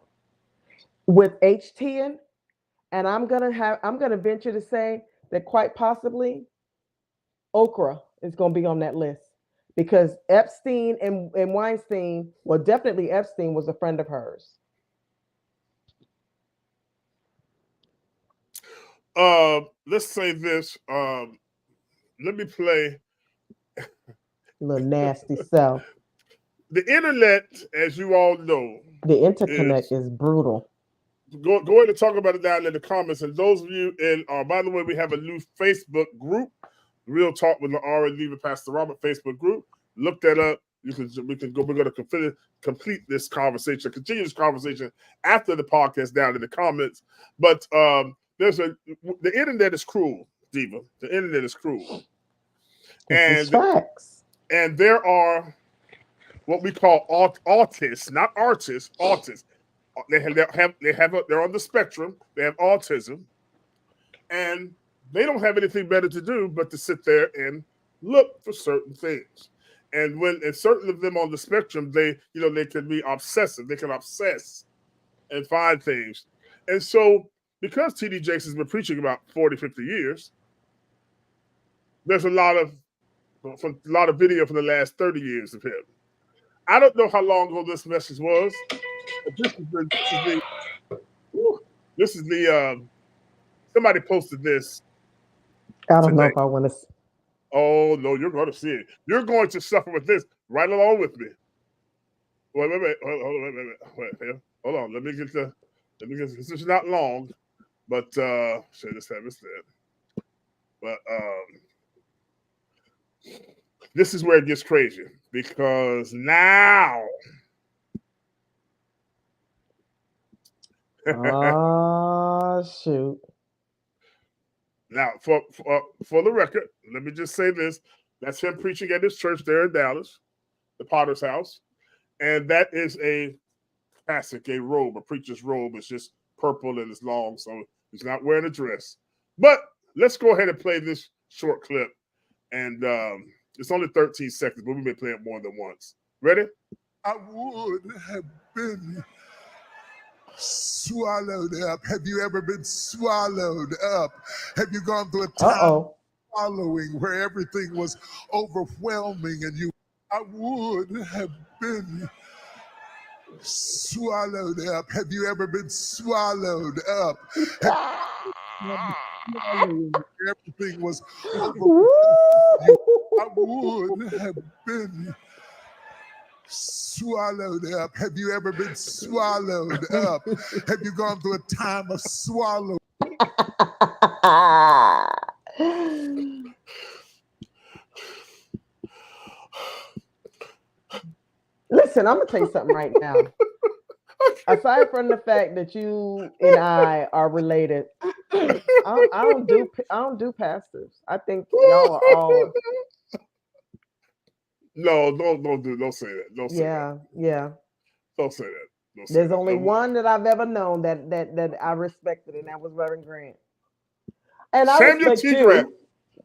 Speaker 1: with HTN, and I'm gonna venture to say that quite possibly Okra is gonna be on that list because Epstein and Weinstein, well, definitely Epstein was a friend of hers.
Speaker 2: Let's say this. Let me play.
Speaker 1: Little nasty self.
Speaker 2: The internet, as you all know,
Speaker 1: the interconnect is brutal.
Speaker 2: Go ahead and talk about it down in the comments. And those of you by the way, we have a new Facebook group, Real Talk with the RN Diva, Pastor Robert Facebook group. Look that up. We're going to complete this conversation, continue this conversation after the podcast down in the comments. But the internet is cruel, Diva. The internet is cruel.
Speaker 1: This is facts.
Speaker 2: And there are what we call autists, not artists, autists. They're on the spectrum. They have autism, and they don't have anything better to do but to sit there and look for certain things. And certain of them on the spectrum, they can be obsessive. They can obsess and find things. And so, because T.D. Jakes has been preaching about 40, 50 years, there's a lot of video from the last 30 years of him. I don't know how long ago this message was. This is the somebody posted this.
Speaker 1: I don't know if I want to.
Speaker 2: Oh no, you're going to see it. You're going to suffer with this right along with me. Wait. Hold on. Let me get this is not long, but should just have it said. But this is where it gets crazy because now
Speaker 1: Oh, shoot.
Speaker 2: Now, for the record, let me just say this. That's him preaching at his church there in Dallas, the Potter's House. And that is a classic, a robe, a preacher's robe. It's just purple and it's long, so he's not wearing a dress. But let's go ahead and play this short clip. And it's only 13 seconds, but we've been playing it more than once. Ready?
Speaker 5: I would have been swallowed up. Have you ever been swallowed up? Have you gone through a time swallowing where everything was overwhelming and you? I would have been swallowed up. Have you ever been swallowed up? Everything was overwhelming. I would have been swallowed up. Have you ever been swallowed up? Have you gone through a time of swallowing?
Speaker 1: Listen, I'm gonna tell you something right now. Aside from the fact that you and I are related, I don't do pastors. I think y'all are all.
Speaker 2: No, don't say that. Don't say that.
Speaker 1: Yeah.
Speaker 2: Don't say that.
Speaker 1: There's only one that I've ever known that I respected, and that was Reverend Grant. And I respect you. Grant.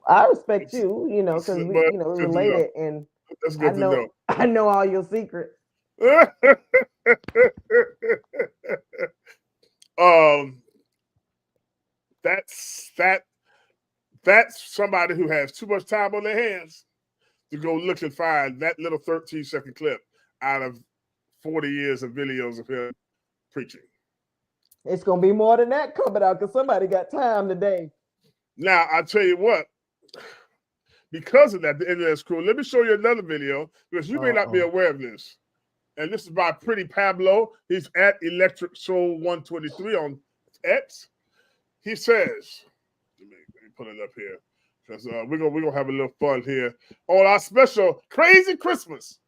Speaker 1: I respect you, because we, we're related, and
Speaker 2: that's good to know.
Speaker 1: I know all your secrets.
Speaker 2: That's somebody who has too much time on their hands to go look and find that little 13-second clip out of 40 years of videos of him preaching.
Speaker 1: It's gonna be more than that coming out because somebody got time today.
Speaker 2: Now I tell you what, because of that, the internet's cool. Let me show you another video because you may not be aware of this. And this is by Pretty Pablo. He's at Electric Soul 123 on X. He says, let me put it up here because we're gonna have a little fun here on our special Crazy Christmas.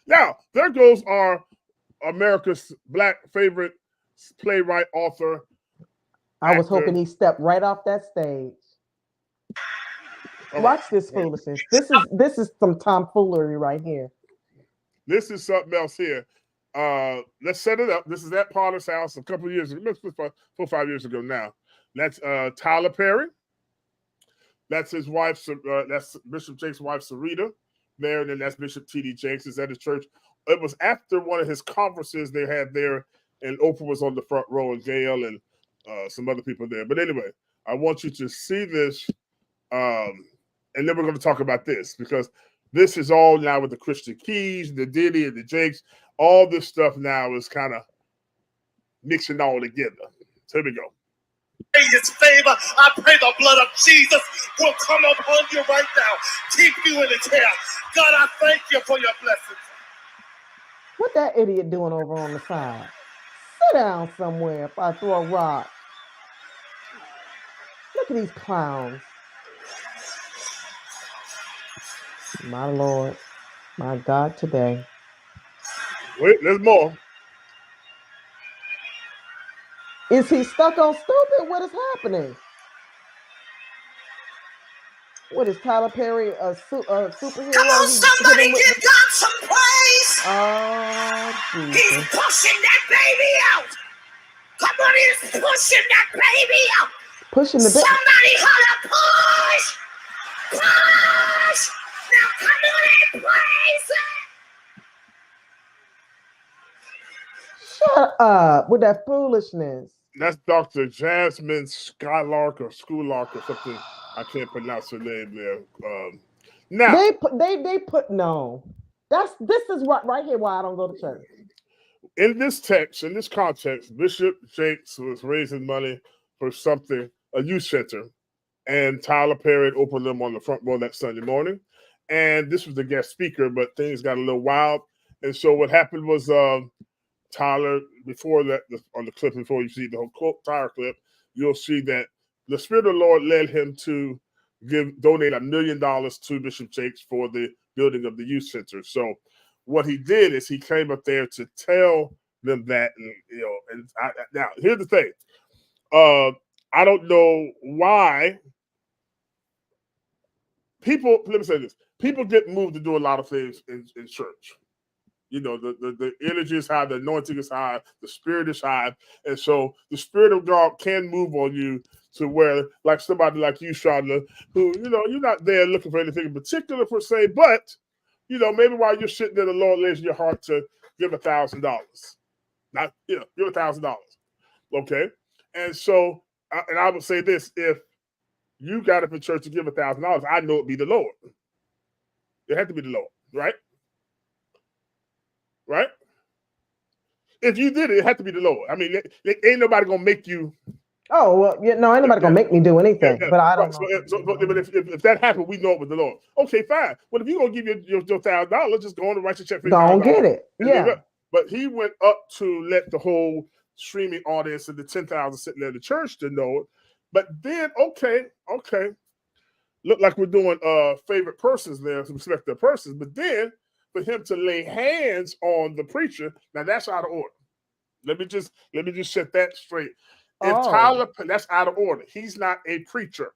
Speaker 2: Now there goes our America's Black favorite playwright, author.
Speaker 1: I was hoping he stepped right off that stage. Watch this foolishness. This is some tomfoolery right here.
Speaker 2: This is something else here. Let's set it up. This is at Potter's house a couple of years ago, 4 or 5 years ago now. That's Tyler Perry. That's his wife. That's Bishop Jakes' wife, Sarita. There, and then that's Bishop T.D. Jakes. Is at his church. It was after one of his conferences they had there, and Oprah was on the front row, and Gail and some other people there. But anyway, I want you to see this, and then we're going to talk about this because this is all now with the Christian Keys, the Diddy, and the Jakes. All this stuff now is kind of mixing all together. So here we go.
Speaker 6: His favor, I pray the blood of Jesus will come upon you right now. Keep you in His hand. God, I thank you for your blessings.
Speaker 1: What that idiot doing over on the side? Sit down somewhere if I throw a rock. Look at these clowns. My Lord, my God, today.
Speaker 2: Wait, there's more.
Speaker 1: Is he stuck on stupid? What is happening? What is Tyler Perry a superhero?
Speaker 6: Come on, somebody give God some praise.
Speaker 1: He's
Speaker 6: pushing that baby out. Come on, he's pushing that baby out.
Speaker 1: Pushing the baby.
Speaker 6: Somebody holler, push. Push. Now come on and praise it.
Speaker 1: Shut up with that foolishness.
Speaker 2: That's Dr. Jasmine Skylark or Schoolark or something. I can't pronounce her name there. Now
Speaker 1: they put no. This is what right here why I don't go to church.
Speaker 2: In this text, in this context, Bishop Jakes was raising money for something, a youth center, and Tyler Perry opened them on the front row that Sunday morning. And this was the guest speaker, but things got a little wild. And so what happened was Tyler, before that, on the clip, before you see the whole entire clip, you'll see that the Spirit of the Lord led him to donate $1 million to Bishop Jakes for the building of the youth center. So what he did is he came up there to tell them that, and now here's the thing. I don't know why people, let me say this, people get moved to do a lot of things in church. The energy is high, the anointing is high, the spirit is high. And so the spirit of God can move on you to where, like somebody like you, Shonda, who, you're not there looking for anything in particular per se, but, maybe while you're sitting there, the Lord lays in your heart to give $1,000. Not, give $1,000. Okay? And so, and I would say this, if you got up in church to give $1,000, I know it'd be the Lord. It had to be the Lord, right? Right? If you did it, it had to be the Lord. I mean, ain't nobody gonna make you.
Speaker 1: Oh well, ain't nobody gonna make me do anything. But I don't know.
Speaker 2: But if that happened, we know it was the Lord. Okay, fine. Well, if you're gonna give your $1,000, just go on and write your check for
Speaker 1: $1,000. Go and get it. Yeah.
Speaker 2: But he went up to let the whole streaming audience and the 10,000 sitting there in the church to know it. But then, okay, look like we're doing favorite persons there, some respected persons. But then, for him to lay hands on the preacher, now that's out of order. Let me just set that straight. If Tyler, that's out of order. He's not a preacher.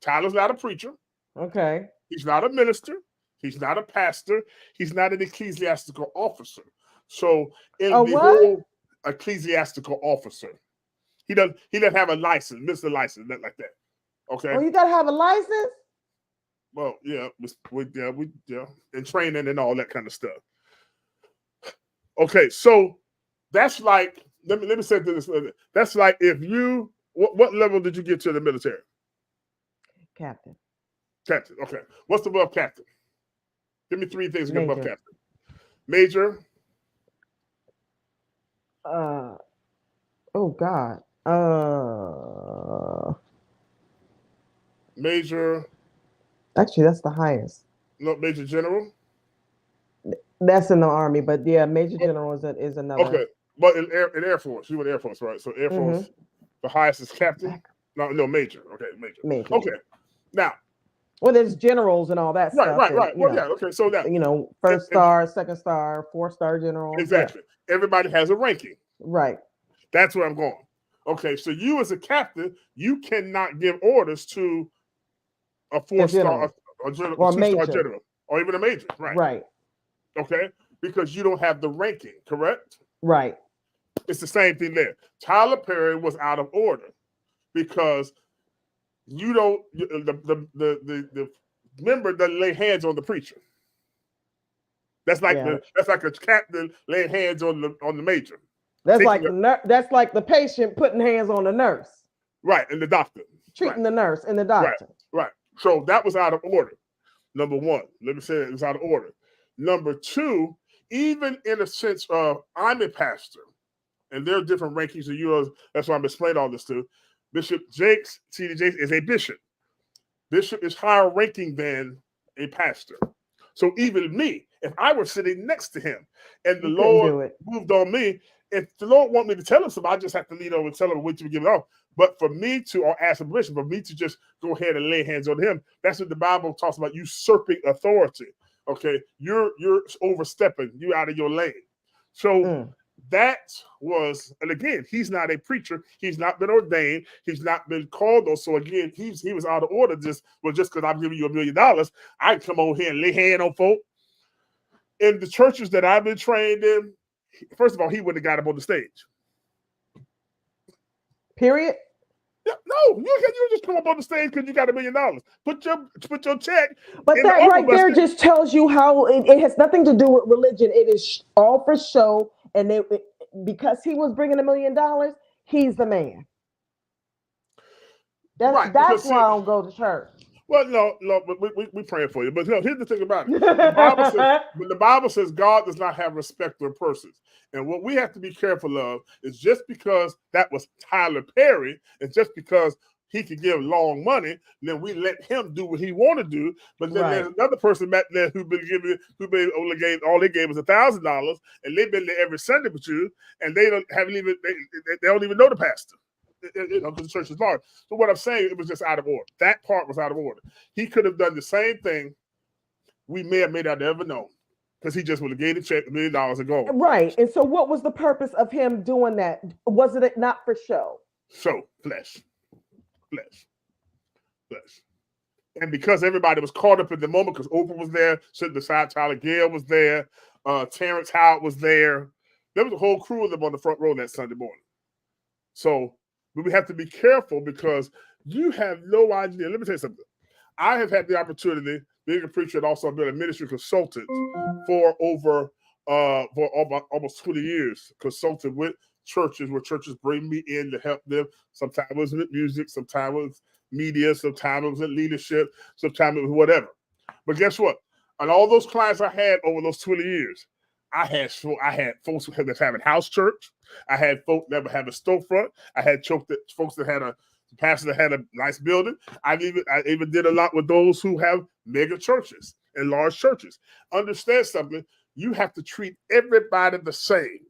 Speaker 2: Tyler's not a preacher.
Speaker 1: Okay.
Speaker 2: He's not a minister. He's not a pastor. He's not an ecclesiastical officer. So whole ecclesiastical officer, he doesn't have a license, Mr. License, nothing like that. Okay.
Speaker 1: Oh, you gotta have a license?
Speaker 2: Well, yeah, we and training and all that kind of stuff. Okay, so that's like, let me say this. That's like if you, what level did you get to in the military?
Speaker 1: Captain.
Speaker 2: Captain. Okay. What's above captain? Give me 3 things above captain. Major.
Speaker 1: Oh God.
Speaker 2: Major.
Speaker 1: Actually, that's the highest.
Speaker 2: No, major general.
Speaker 1: That's in the Army, but yeah, major general is another.
Speaker 2: Okay, but in Air Force, you were in Air Force, right? So Air Force, the highest is captain. No, major. Okay, major. Okay, now.
Speaker 1: Well, there's generals and all that stuff.
Speaker 2: Right. Well, yeah. Okay, so that
Speaker 1: first star, second star, 4-star general.
Speaker 2: Exactly. Yeah. Everybody has a ranking.
Speaker 1: Right.
Speaker 2: That's where I'm going. Okay, so you as a captain, you cannot give orders to a 4-star, or 2-star general, or even a major. Right.
Speaker 1: Right.
Speaker 2: Okay, because you don't have the ranking, correct?
Speaker 1: Right.
Speaker 2: It's the same thing there. Tyler Perry was out of order because you don't. The member doesn't lay hands on the preacher. That's like that's like a captain laying hands on the major.
Speaker 1: That's like that's like the patient putting hands on the nurse.
Speaker 2: Right, and the doctor
Speaker 1: treating the nurse and the doctor.
Speaker 2: Right. So that was out of order. Number one, let me say it was out of order. Number two, even in a sense of I'm a pastor, and there are different rankings of yours. That's why I'm explaining all this to Bishop Jakes. T.D. Jakes is a bishop. Bishop is higher ranking than a pastor. So even me, if I were sitting next to him and the Lord moved on me, if the Lord want me to tell him something, I just have to lean over and tell him, wait till we give it off. But for me to, or ask permission, for me to just go ahead and lay hands on him, that's what the Bible talks about, usurping authority. Okay, you're overstepping, you're out of your lane. So that was, and again, he's not a preacher, he's not been ordained, he's not been called though. So again, he was out of order. Just because I'm giving you $1 million, I can come over here and lay hand on folk. In the churches that I've been trained in, first of all, he wouldn't have got up on the stage.
Speaker 1: Period.
Speaker 2: Yeah, no, you just come up on the stage because you got $1 million. Put your check.
Speaker 1: But that right there just tells you how it has nothing to do with religion. It is all for show, and because he was bringing $1 million, he's the man. That's why I don't go to church.
Speaker 2: Well, no, but we praying for you. But here's the thing about it. The Bible says God does not have respect for persons. And what we have to be careful of is just because that was Tyler Perry, and just because he could give long money, then we let him do what he want to do. But then there's another person back there all they gave was $1,000, and they've been there every Sunday with you, and they don't even know the pastor. Because the church is large. So what I'm saying, it was just out of order. That part was out of order. He could have done the same thing we may have never known, because he just would have gave the check $1 million and gone.
Speaker 1: Right. And so what was the purpose of him doing that? Was it not for show?
Speaker 2: So, flesh. And because everybody was caught up in the moment, because Oprah was there, sitting beside Tyler Gale was there, Terrence Howard was there. There was a whole crew of them on the front row that Sunday morning. So we have to be careful, because you have no idea. Let me tell you something. I have had the opportunity, being a preacher and also been a ministry consultant for almost 20 years, consulting with churches, where churches bring me in to help them. Sometimes it was with music, sometimes it was media, sometimes it was in leadership, sometimes it was whatever. But guess what? On all those clients I had over those 20 years, I had folks that was having house church. I had folks that were having storefront. I had folks that had a pastor that had a nice building. I even did a lot with those who have mega churches and large churches. Understand something. You have to treat everybody the same.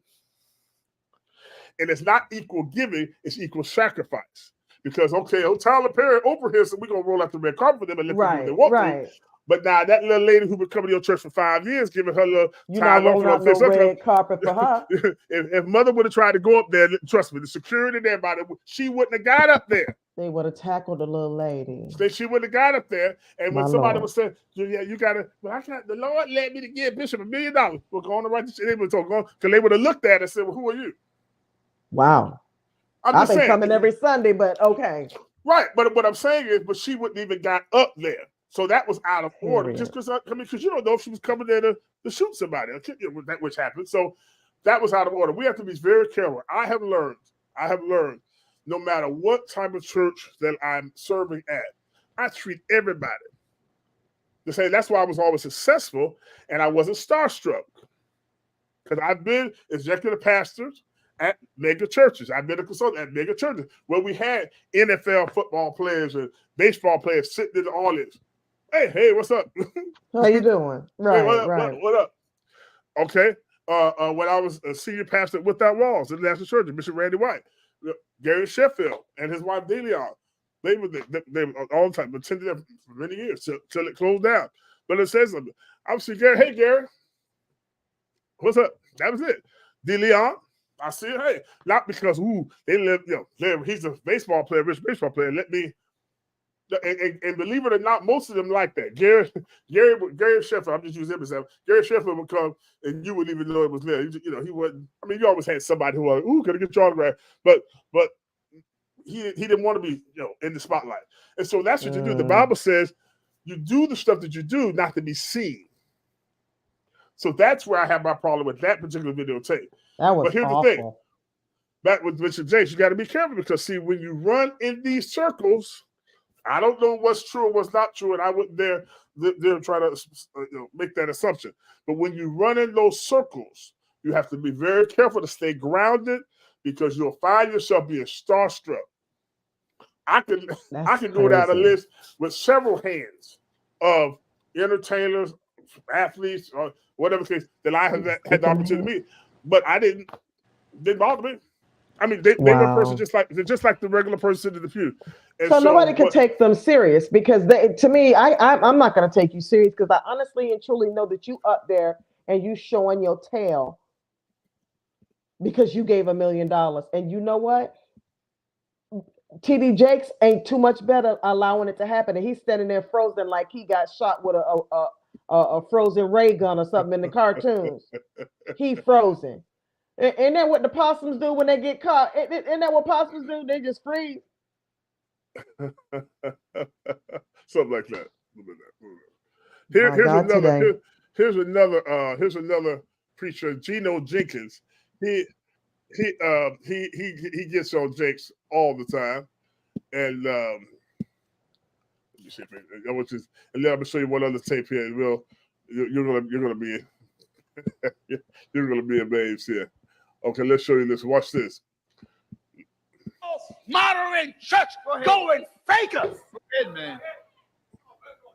Speaker 2: And it's not equal giving, it's equal sacrifice. Because, okay, Tyler Perry, Oprah here, so we're going to roll out the red carpet for them and let them do what they want to. But now that little lady who been coming to your church for 5 years, giving her little time off
Speaker 1: rolling out no red carpet for her.
Speaker 2: if mother would have tried to go up there, trust me, the security and everybody, she wouldn't have got up there.
Speaker 1: They would have tackled the little lady.
Speaker 2: She wouldn't have got up there. And when somebody was saying, yeah, you got to, well, the Lord led me to give Bishop $1 million. We're going to write this shit. They would because they would have looked at it and said, well, who are you?
Speaker 1: Wow. I've been coming every Sunday, but okay.
Speaker 2: Right. But what I'm saying is, but she wouldn't even got up there. So that was out of order. Just because you don't know if she was coming there to shoot somebody, which happened. So that was out of order. We have to be very careful. I have learned, no matter what type of church that I'm serving at, I treat everybody the same. That's why I was always successful and I wasn't starstruck. Because I've been executive pastors at mega churches. I've been a consultant at mega churches where we had NFL football players and baseball players sitting in the audience. Hey, what's up?
Speaker 1: How you doing? Right,
Speaker 2: hey, what up? Okay. When I was a senior pastor Without Walls in the National Church, Bishop Randy White, Gary Sheffield and his wife Deleon, they were all the time, attended there for many years till it closed down. But it says something. I was saying, Gary, hey Gary, what's up? That was it. Deleon, I said, hey, not because they live, he's a baseball player, rich baseball player. Let me. And believe it or not, most of them like that. Gary Sheffield, I'm just using him as Gary Sheffield would come and you wouldn't even know it was there. He wasn't. I mean, you always had somebody who was, can I get your autograph? But he didn't want to be, in the spotlight. And so that's what you do. The Bible says you do the stuff that you do not to be seen. So that's where I have my problem with that particular videotape.
Speaker 1: But here's awful.
Speaker 2: The thing. Back with Bishop James, you got to be careful because see, when you run in these circles, I don't know what's true or what's not true, and I wouldn't dare try to make that assumption. But when you run in those circles, you have to be very careful to stay grounded because you'll find yourself being starstruck. I can go down a list with several hands of entertainers, athletes, or whatever case that I have had the opportunity to meet, but I didn't bother me. I mean, they were a person just like the regular person sitting in the pew. And
Speaker 1: so nobody could take them serious because to me, I'm not going to take you serious because I honestly and truly know that you up there and you showing your tail because you gave $1 million. And you know what? TD Jakes ain't too much better allowing it to happen. And he's standing there frozen like he got shot with a frozen ray gun or something in the cartoons. He frozen. Isn't that what the possums do when they get caught? Isn't that what possums do? They just freeze.
Speaker 2: Something like that. Here's another preacher, Geno Jenkins. He gets on Jakes all the time, and let me see, and then I'm gonna show you one other tape here. You're gonna be you're gonna be amazed here. Okay, let's show you this. Watch this.
Speaker 7: Modern church going fakers.
Speaker 8: Go ahead, man.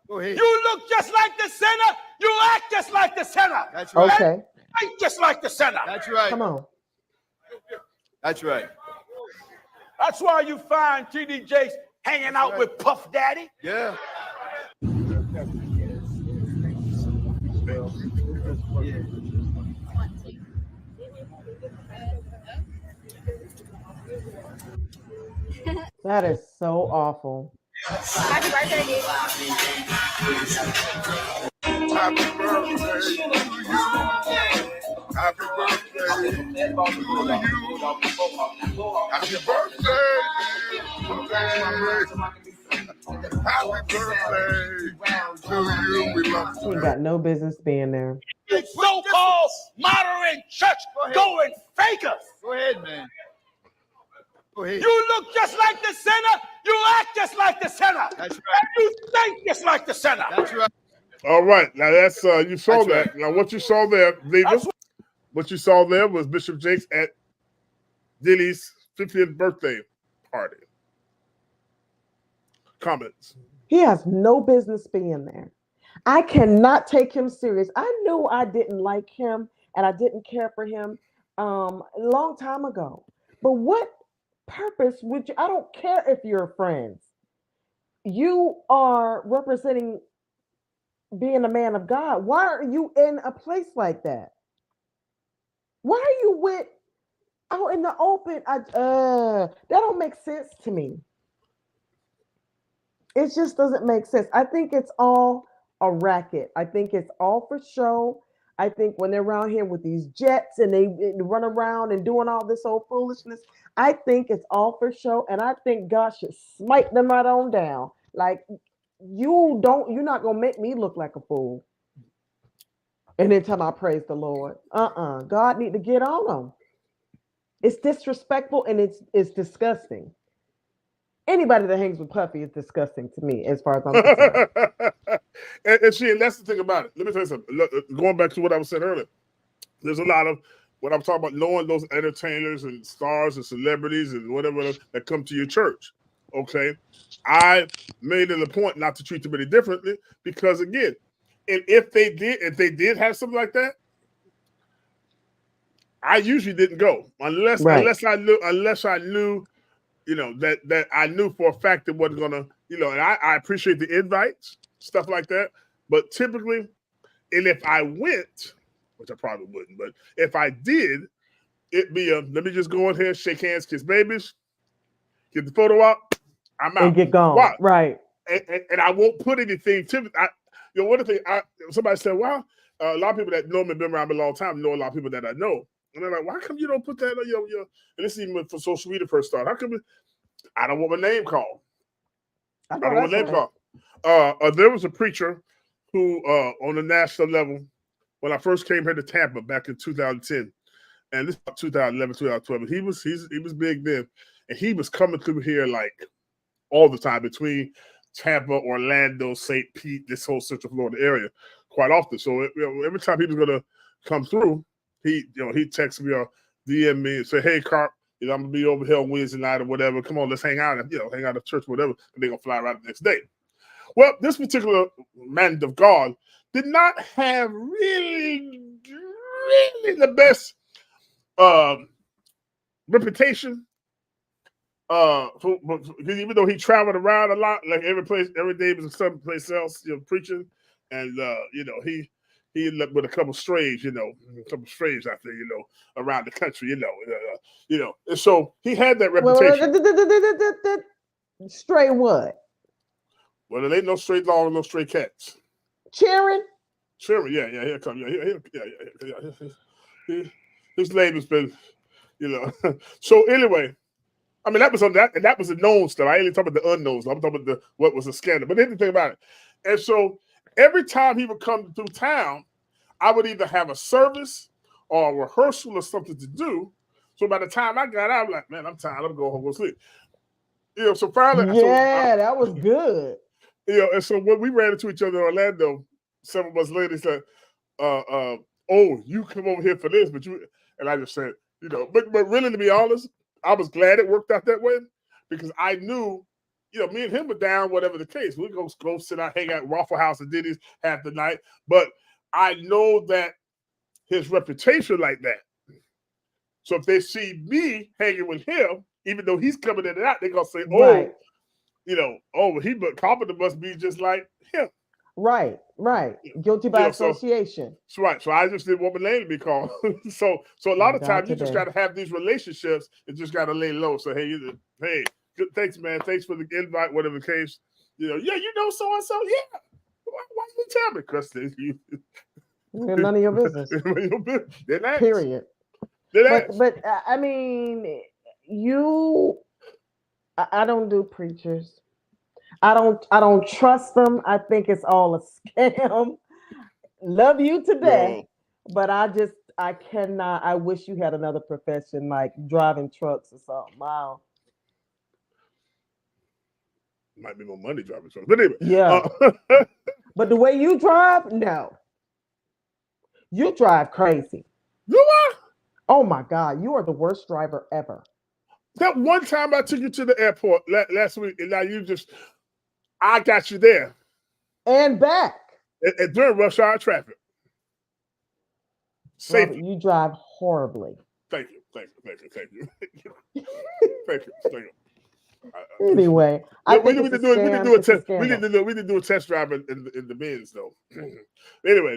Speaker 8: Go ahead.
Speaker 7: You look just like the sinner. You act just like the sinner.
Speaker 8: That's right.
Speaker 1: Okay.
Speaker 7: Think just like the sinner.
Speaker 8: That's right.
Speaker 1: Come on.
Speaker 8: That's right.
Speaker 7: That's why you find TD Jakes hanging out with Puff Daddy.
Speaker 8: Yeah.
Speaker 1: That is so awful.
Speaker 3: Happy birthday, Diva.
Speaker 5: Happy birthday to you. Happy birthday to you. Happy birthday. Happy birthday to you. We love you.
Speaker 1: He got no business being there.
Speaker 7: So-called modern church going fakers.
Speaker 8: Go ahead, man. Go ahead.
Speaker 7: You look just like the sinner. You act just like the sinner.
Speaker 8: That's right.
Speaker 7: And you think just like the sinner.
Speaker 8: That's right.
Speaker 2: All right. Now that's you saw
Speaker 8: That's
Speaker 2: that.
Speaker 8: right.
Speaker 2: Now what you saw there, David, what you saw there was Bishop Jakes at Diddy's 50th birthday party. Comments.
Speaker 1: He has no business being there. I cannot take him serious. I knew I didn't like him and I didn't care for him a long time ago. But what purpose would you? I don't care if you're friends. You are representing being a man of God. Why are you in a place like that? Why are you out in the open? That don't make sense to me. It just doesn't make sense. I think it's all a racket. I think it's all for show. I think when they're around here with these jets and they run around and doing all this old foolishness, I think it's all for show. And I think God should smite them right on down. Like, you're not going to make me look like a fool. And then tell me I praise the Lord. God need to get on them. It's disrespectful and it's disgusting. Anybody that hangs with Puffy is disgusting to me, as far as I'm concerned.
Speaker 2: and that's the thing about it. Let me tell you something. Look, going back to what I was saying earlier, there's a lot of what I'm talking about, knowing those entertainers and stars and celebrities and whatever that come to your church. Okay, I made it a point not to treat them any differently because, again, and if they did have something like that, I usually didn't go unless I knew. You know, that I knew for a fact it wasn't gonna, and I appreciate the invites, stuff like that. But typically, and if I went, which I probably wouldn't, but if I did, it'd be let me just go in here, shake hands, kiss babies, get the photo out, I'm out.
Speaker 1: And get gone.
Speaker 2: Why?
Speaker 1: Right.
Speaker 2: And I won't put anything to one of the things, somebody said, well, a lot of people that know me, been around me a long time, know a lot of people that I know. And they're like, why come you don't put that on your and this is even for social media first started. How come I don't want my name called? I don't want my name called. There was a preacher who on the national level, when I first came here to Tampa back in 2010, and this is 2011, 2012, he was big then, and he was coming through here like all the time between Tampa, Orlando, St. Pete, this whole Central Florida area quite often. So every time he was going to come through, he texted me or DM me and say, hey, Carp, I'm going to be over here on Wednesday night or whatever. Come on, let's hang out. Hang out at church or whatever. And they're going to fly right the next day. Well, this particular man of God did not have really the best reputation. Even though he traveled around a lot, like every day was someplace else, preaching. And, he ended up with a couple strays, out there, around the country, And so he had that reputation.
Speaker 1: Stray what?
Speaker 2: Well, there ain't no stray dog, no stray cats.
Speaker 1: Cheering,
Speaker 2: yeah, here come, his name has been, So anyway, I mean that was a known stuff. I ain't even talking about the unknown stuff. I'm talking about what was a scandal. But here's the thing about it, and so every time he would come through town, I would either have a service or a rehearsal or something to do. So by the time I got out, I'm like, man, I'm tired. I'm going home, go sleep. So finally,
Speaker 1: that was good.
Speaker 2: And so when we ran into each other in Orlando, several months later, he said, oh, you come over here for this, and I just said, but really, to be honest, I was glad it worked out that way because I knew, me and him were down, whatever the case. We'd go sit out, hang out at Waffle House and Diddy's half the night. But I know that his reputation like that. So if they see me hanging with him, even though he's coming in and out, they're going to say,
Speaker 1: right.
Speaker 2: Carpenter must be just like him.
Speaker 1: Right. Guilty by association.
Speaker 2: That's right. So I just didn't want my name to be called. so a lot of times you just got to have these relationships and just got to lay low. So, hey, Good, thanks, man. Thanks for the invite, whatever the case. You know so-and-so. Yeah. Why you tell me? Because
Speaker 1: none of your business.
Speaker 2: Then
Speaker 1: Period. But I mean, I don't do preachers. I don't trust them. I think it's all a scam. Love you today, but I cannot. I wish you had another profession like driving trucks or something. Wow.
Speaker 2: Might be more money driving trucks, but anyway.
Speaker 1: Yeah. But the way you drive, no. You drive crazy.
Speaker 2: You are?
Speaker 1: Oh my God, you are the worst driver ever.
Speaker 2: That one time I took you to the airport last week, and now I got you there.
Speaker 1: And back.
Speaker 2: And during rush hour traffic.
Speaker 1: Robert, you drive horribly.
Speaker 2: Thank you. Thank you.
Speaker 1: Anyway,
Speaker 2: we need to do a test drive in the Benz though. Anyway,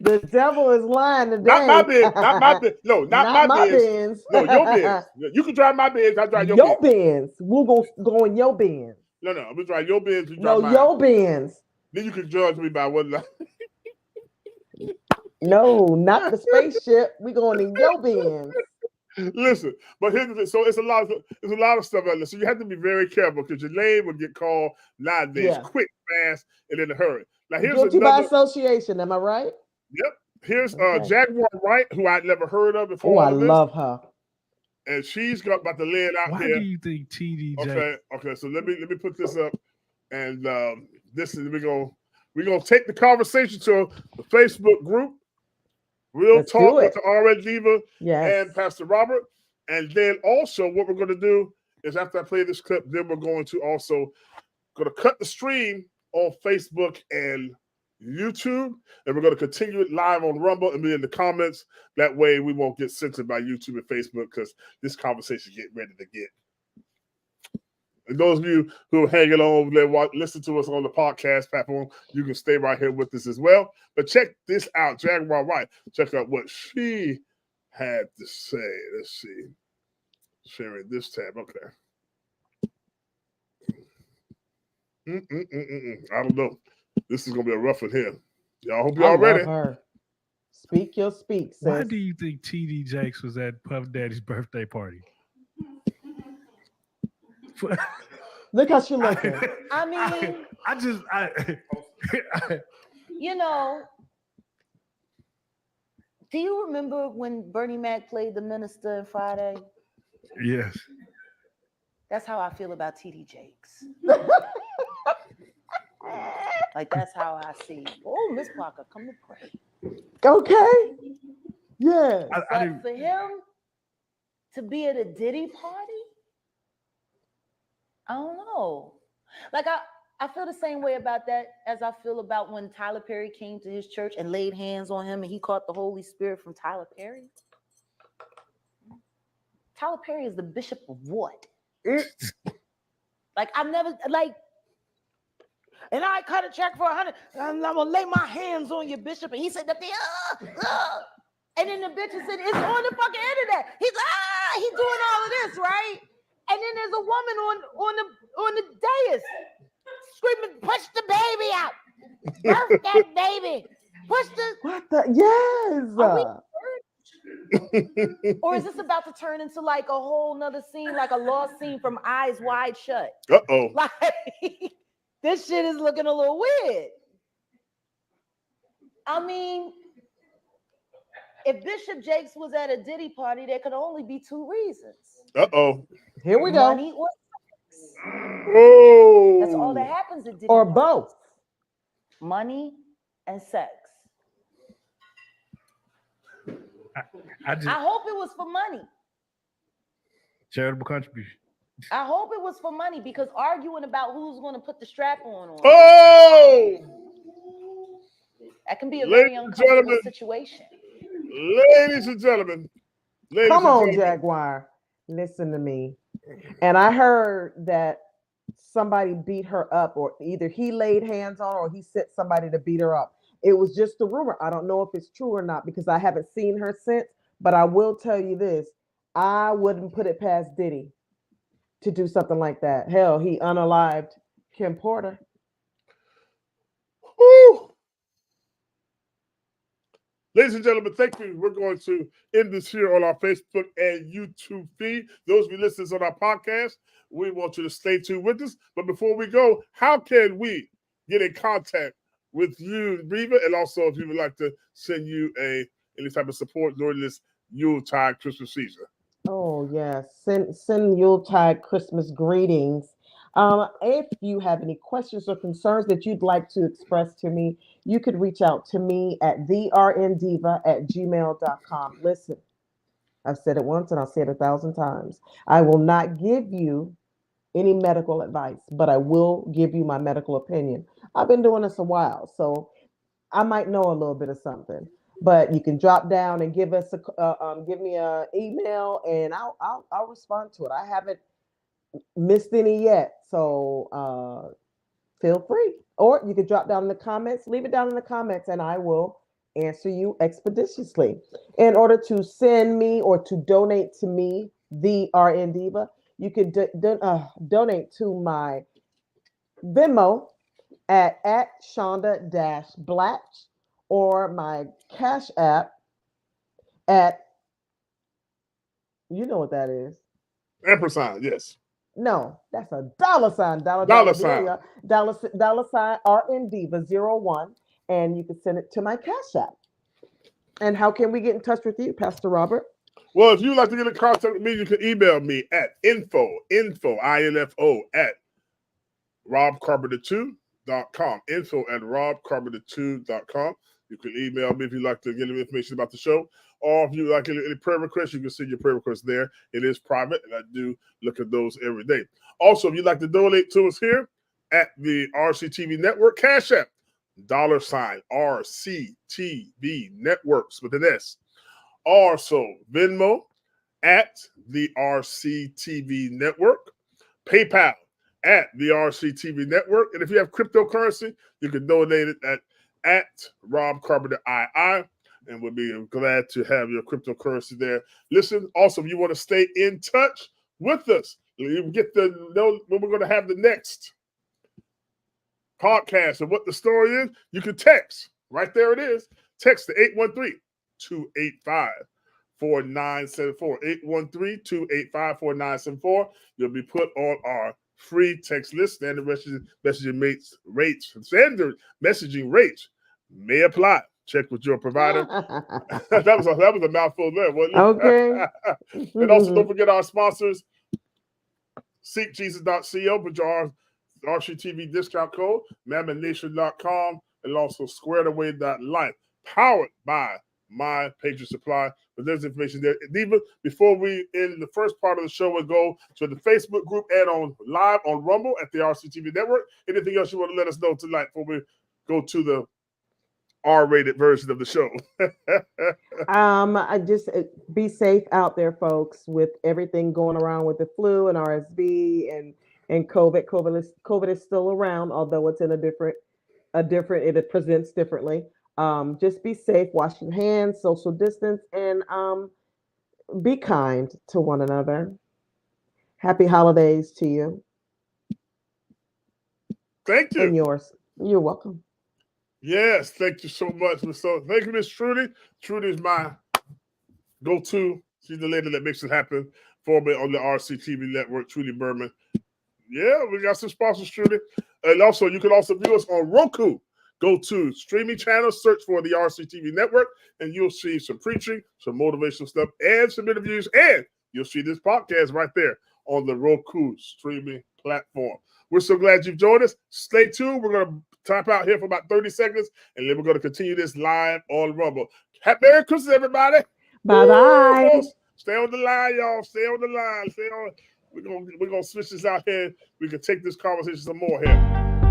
Speaker 1: the devil is lying today.
Speaker 2: Not my Benz. No, not my Benz. No, your Benz. You can drive my Benz. I drive your
Speaker 1: Benz. We'll go in your Benz.
Speaker 2: No, I'm gonna drive your Benz. You
Speaker 1: drive mine. Your Benz.
Speaker 2: Then you can judge me by what.
Speaker 1: No, not the spaceship. We going in your Benz.
Speaker 2: Listen, but here's the thing. So it's a lot of stuff out there. So you have to be very careful because your name will get called nowadays quick, fast, and in a hurry. Now here's
Speaker 1: guilty by association. Am I right?
Speaker 2: Yep. Here's Jaguar Wright, who I'd never heard of before.
Speaker 1: Oh, I love her.
Speaker 2: And she's about to lay it out
Speaker 9: here. Why do you think TD?
Speaker 2: Okay. So let me put this up, and we're gonna take the conversation to the Facebook group. Let's talk with the RN Diva and Pastor Robert. And then also what we're going to do is after I play this clip, then we're going to cut the stream on Facebook and YouTube. And we're going to continue it live on Rumble and be in the comments. That way we won't get censored by YouTube and Facebook because this conversation is getting ready to get. And those of you who are hanging on there, listen to us on the podcast platform, you can stay right here with us as well. But check this out, Jaguar Wright. Check out what she had to say. Let's see. Sharing this tab. Okay. I don't know. This is going to be a rough one here. Y'all hope y'all ready.
Speaker 1: Her. Speak your speak, sis.
Speaker 9: Why do you think TD Jakes was at Puff Daddy's birthday party?
Speaker 1: Look how she looking.
Speaker 3: I mean, do you remember when Bernie Mac played the minister on Friday?
Speaker 9: Yes.
Speaker 3: That's how I feel about TD Jakes. Like that's how I see. Oh, Miss Parker, come to pray.
Speaker 1: Okay. Yeah.
Speaker 3: But for him to be at a Diddy party. I don't know. Like I feel the same way about that as I feel about when Tyler Perry came to his church and laid hands on him and he caught the Holy Spirit from Tyler Perry. Tyler Perry is the bishop of what? Like I've never and I cut a check for $100. I'm gonna lay my hands on your bishop, and he said and then the bitch said it's on the fucking internet. He's doing all of this, right? And then there's a woman on the dais screaming, "Push the baby out! Birth that baby! Push the
Speaker 1: what the
Speaker 3: yes!" Or is this about to turn into like a whole nother scene, like a lost scene from Eyes Wide Shut? Like this shit is looking a little weird. I mean, if Bishop Jakes was at a Diddy party, there could only be two reasons.
Speaker 1: Here we go.
Speaker 3: Money or sex.
Speaker 2: Oh.
Speaker 3: That's all that happens at Diddy
Speaker 1: or
Speaker 3: parties.
Speaker 1: both.
Speaker 3: Money and sex. I hope it was for money.
Speaker 9: Charitable contribution.
Speaker 3: I hope it was for money because arguing about who's going to put the strap on.
Speaker 2: Oh!
Speaker 3: That can be a very uncomfortable situation.
Speaker 2: Ladies and gentlemen.
Speaker 1: Come on, Jaguar. Listen to me. And I heard that somebody beat her up, or either he laid hands on her or he sent somebody to beat her up. It was just a rumor. I don't know if it's true or not because I haven't seen her since, but I will tell you this. I wouldn't put it past Diddy to do something like that. Hell, he unalived Kim Porter.
Speaker 2: Woo! Ladies and gentlemen, thank you. We're going to end this here on our Facebook and YouTube feed. Those of you listeners on our podcast, we want you to stay tuned with us. But before we go, how can we get in contact with you, Diva? And also, if you would like to send you any type of support during this Yuletide Christmas season.
Speaker 1: Oh, yes. Send Yuletide Christmas greetings. If you have any questions or concerns that you'd like to express to me, you could reach out to me at TheRNDiva@gmail.com. Listen, I've said it once and I'll say it 1,000 times. I will not give you any medical advice, but I will give you my medical opinion. I've been doing this a while, so I might know a little bit of something. But you can drop down and give us give me an email, and I'll respond to it. I haven't missed any yet, so feel free. Or you can drop down in the comments, leave it down in the comments, and I will answer you expeditiously. In order to send me or to donate to me, the RN Diva, you can donate to my Venmo at Shonda-Blatch, or my CashApp at, you know what that is.
Speaker 2: Ampersand, yes.
Speaker 1: No, that's a dollar sign. Dollar sign. Dollar sign RN Diva 01. And you can send it to my Cash App. And how can we get in touch with you, Pastor Robert?
Speaker 2: Well, if you'd like to get in contact with me, you can email me at info at robcarpenter2.com. info@robcarpenter2.com. You can email me if you'd like to get any information about the show. Or if you like any prayer requests, you can send your prayer requests there. It is private, and I do look at those every day. Also, if you'd like to donate to us here at the RCTV Network, Cash App, $RCTV Networks with an S. Also, Venmo at the RCTV Network, PayPal at the RCTV Network. And if you have cryptocurrency, you can donate it at Rob Carpenter II, and we'll be glad to have your cryptocurrency there. Listen, also, if you want to stay in touch with us, you get to know when we're going to have the next podcast and what the story is, you can text. Right there it is. Text to 813-285-4974. 813-285-4974. You'll be put on our free text list. Standard messaging rates may apply. Check with your provider. that was a mouthful there, wasn't it?
Speaker 1: Okay.
Speaker 2: And also, don't forget our sponsors, SeekJesus.co, which are RCTV discount code, MammonNation.com, and also SquaredAway.life, powered by My Patriot Supply. But there's information there. Diva, before we end the first part of the show, we'll go to the Facebook group and on live on Rumble at the RCTV Network. Anything else you want to let us know tonight before we go to the R-rated version of the show?
Speaker 1: I just be safe out there, folks, with everything going around with the flu and RSV and COVID. COVID is still around, although it's in a different, it presents differently. Just be safe, wash your hands, social distance, and be kind to one another. Happy holidays to you.
Speaker 2: Thank you.
Speaker 1: And yours. You're welcome.
Speaker 2: Yes, thank you so much. So thank you, Miss Trudy. Trudy is my go-to. She's the lady that makes it happen for me on the RCTV Network, Trudy Berman. Yeah, we got some sponsors, Trudy. And also, you can also view us on Roku. Go to streaming channels, search for the RCTV Network, and you'll see some preaching, some motivational stuff, and some interviews. And you'll see this podcast right there on the Roku streaming platform. We're so glad you've joined us. Stay tuned. We're going to tap out here for about 30 seconds, and then we're going to continue this live on Rumble. Happy Merry Christmas, everybody.
Speaker 1: Bye-bye.
Speaker 2: Woo! Stay on the line, y'all. Stay on the line. Stay on. We're gonna switch this out here. We can take this conversation some more here.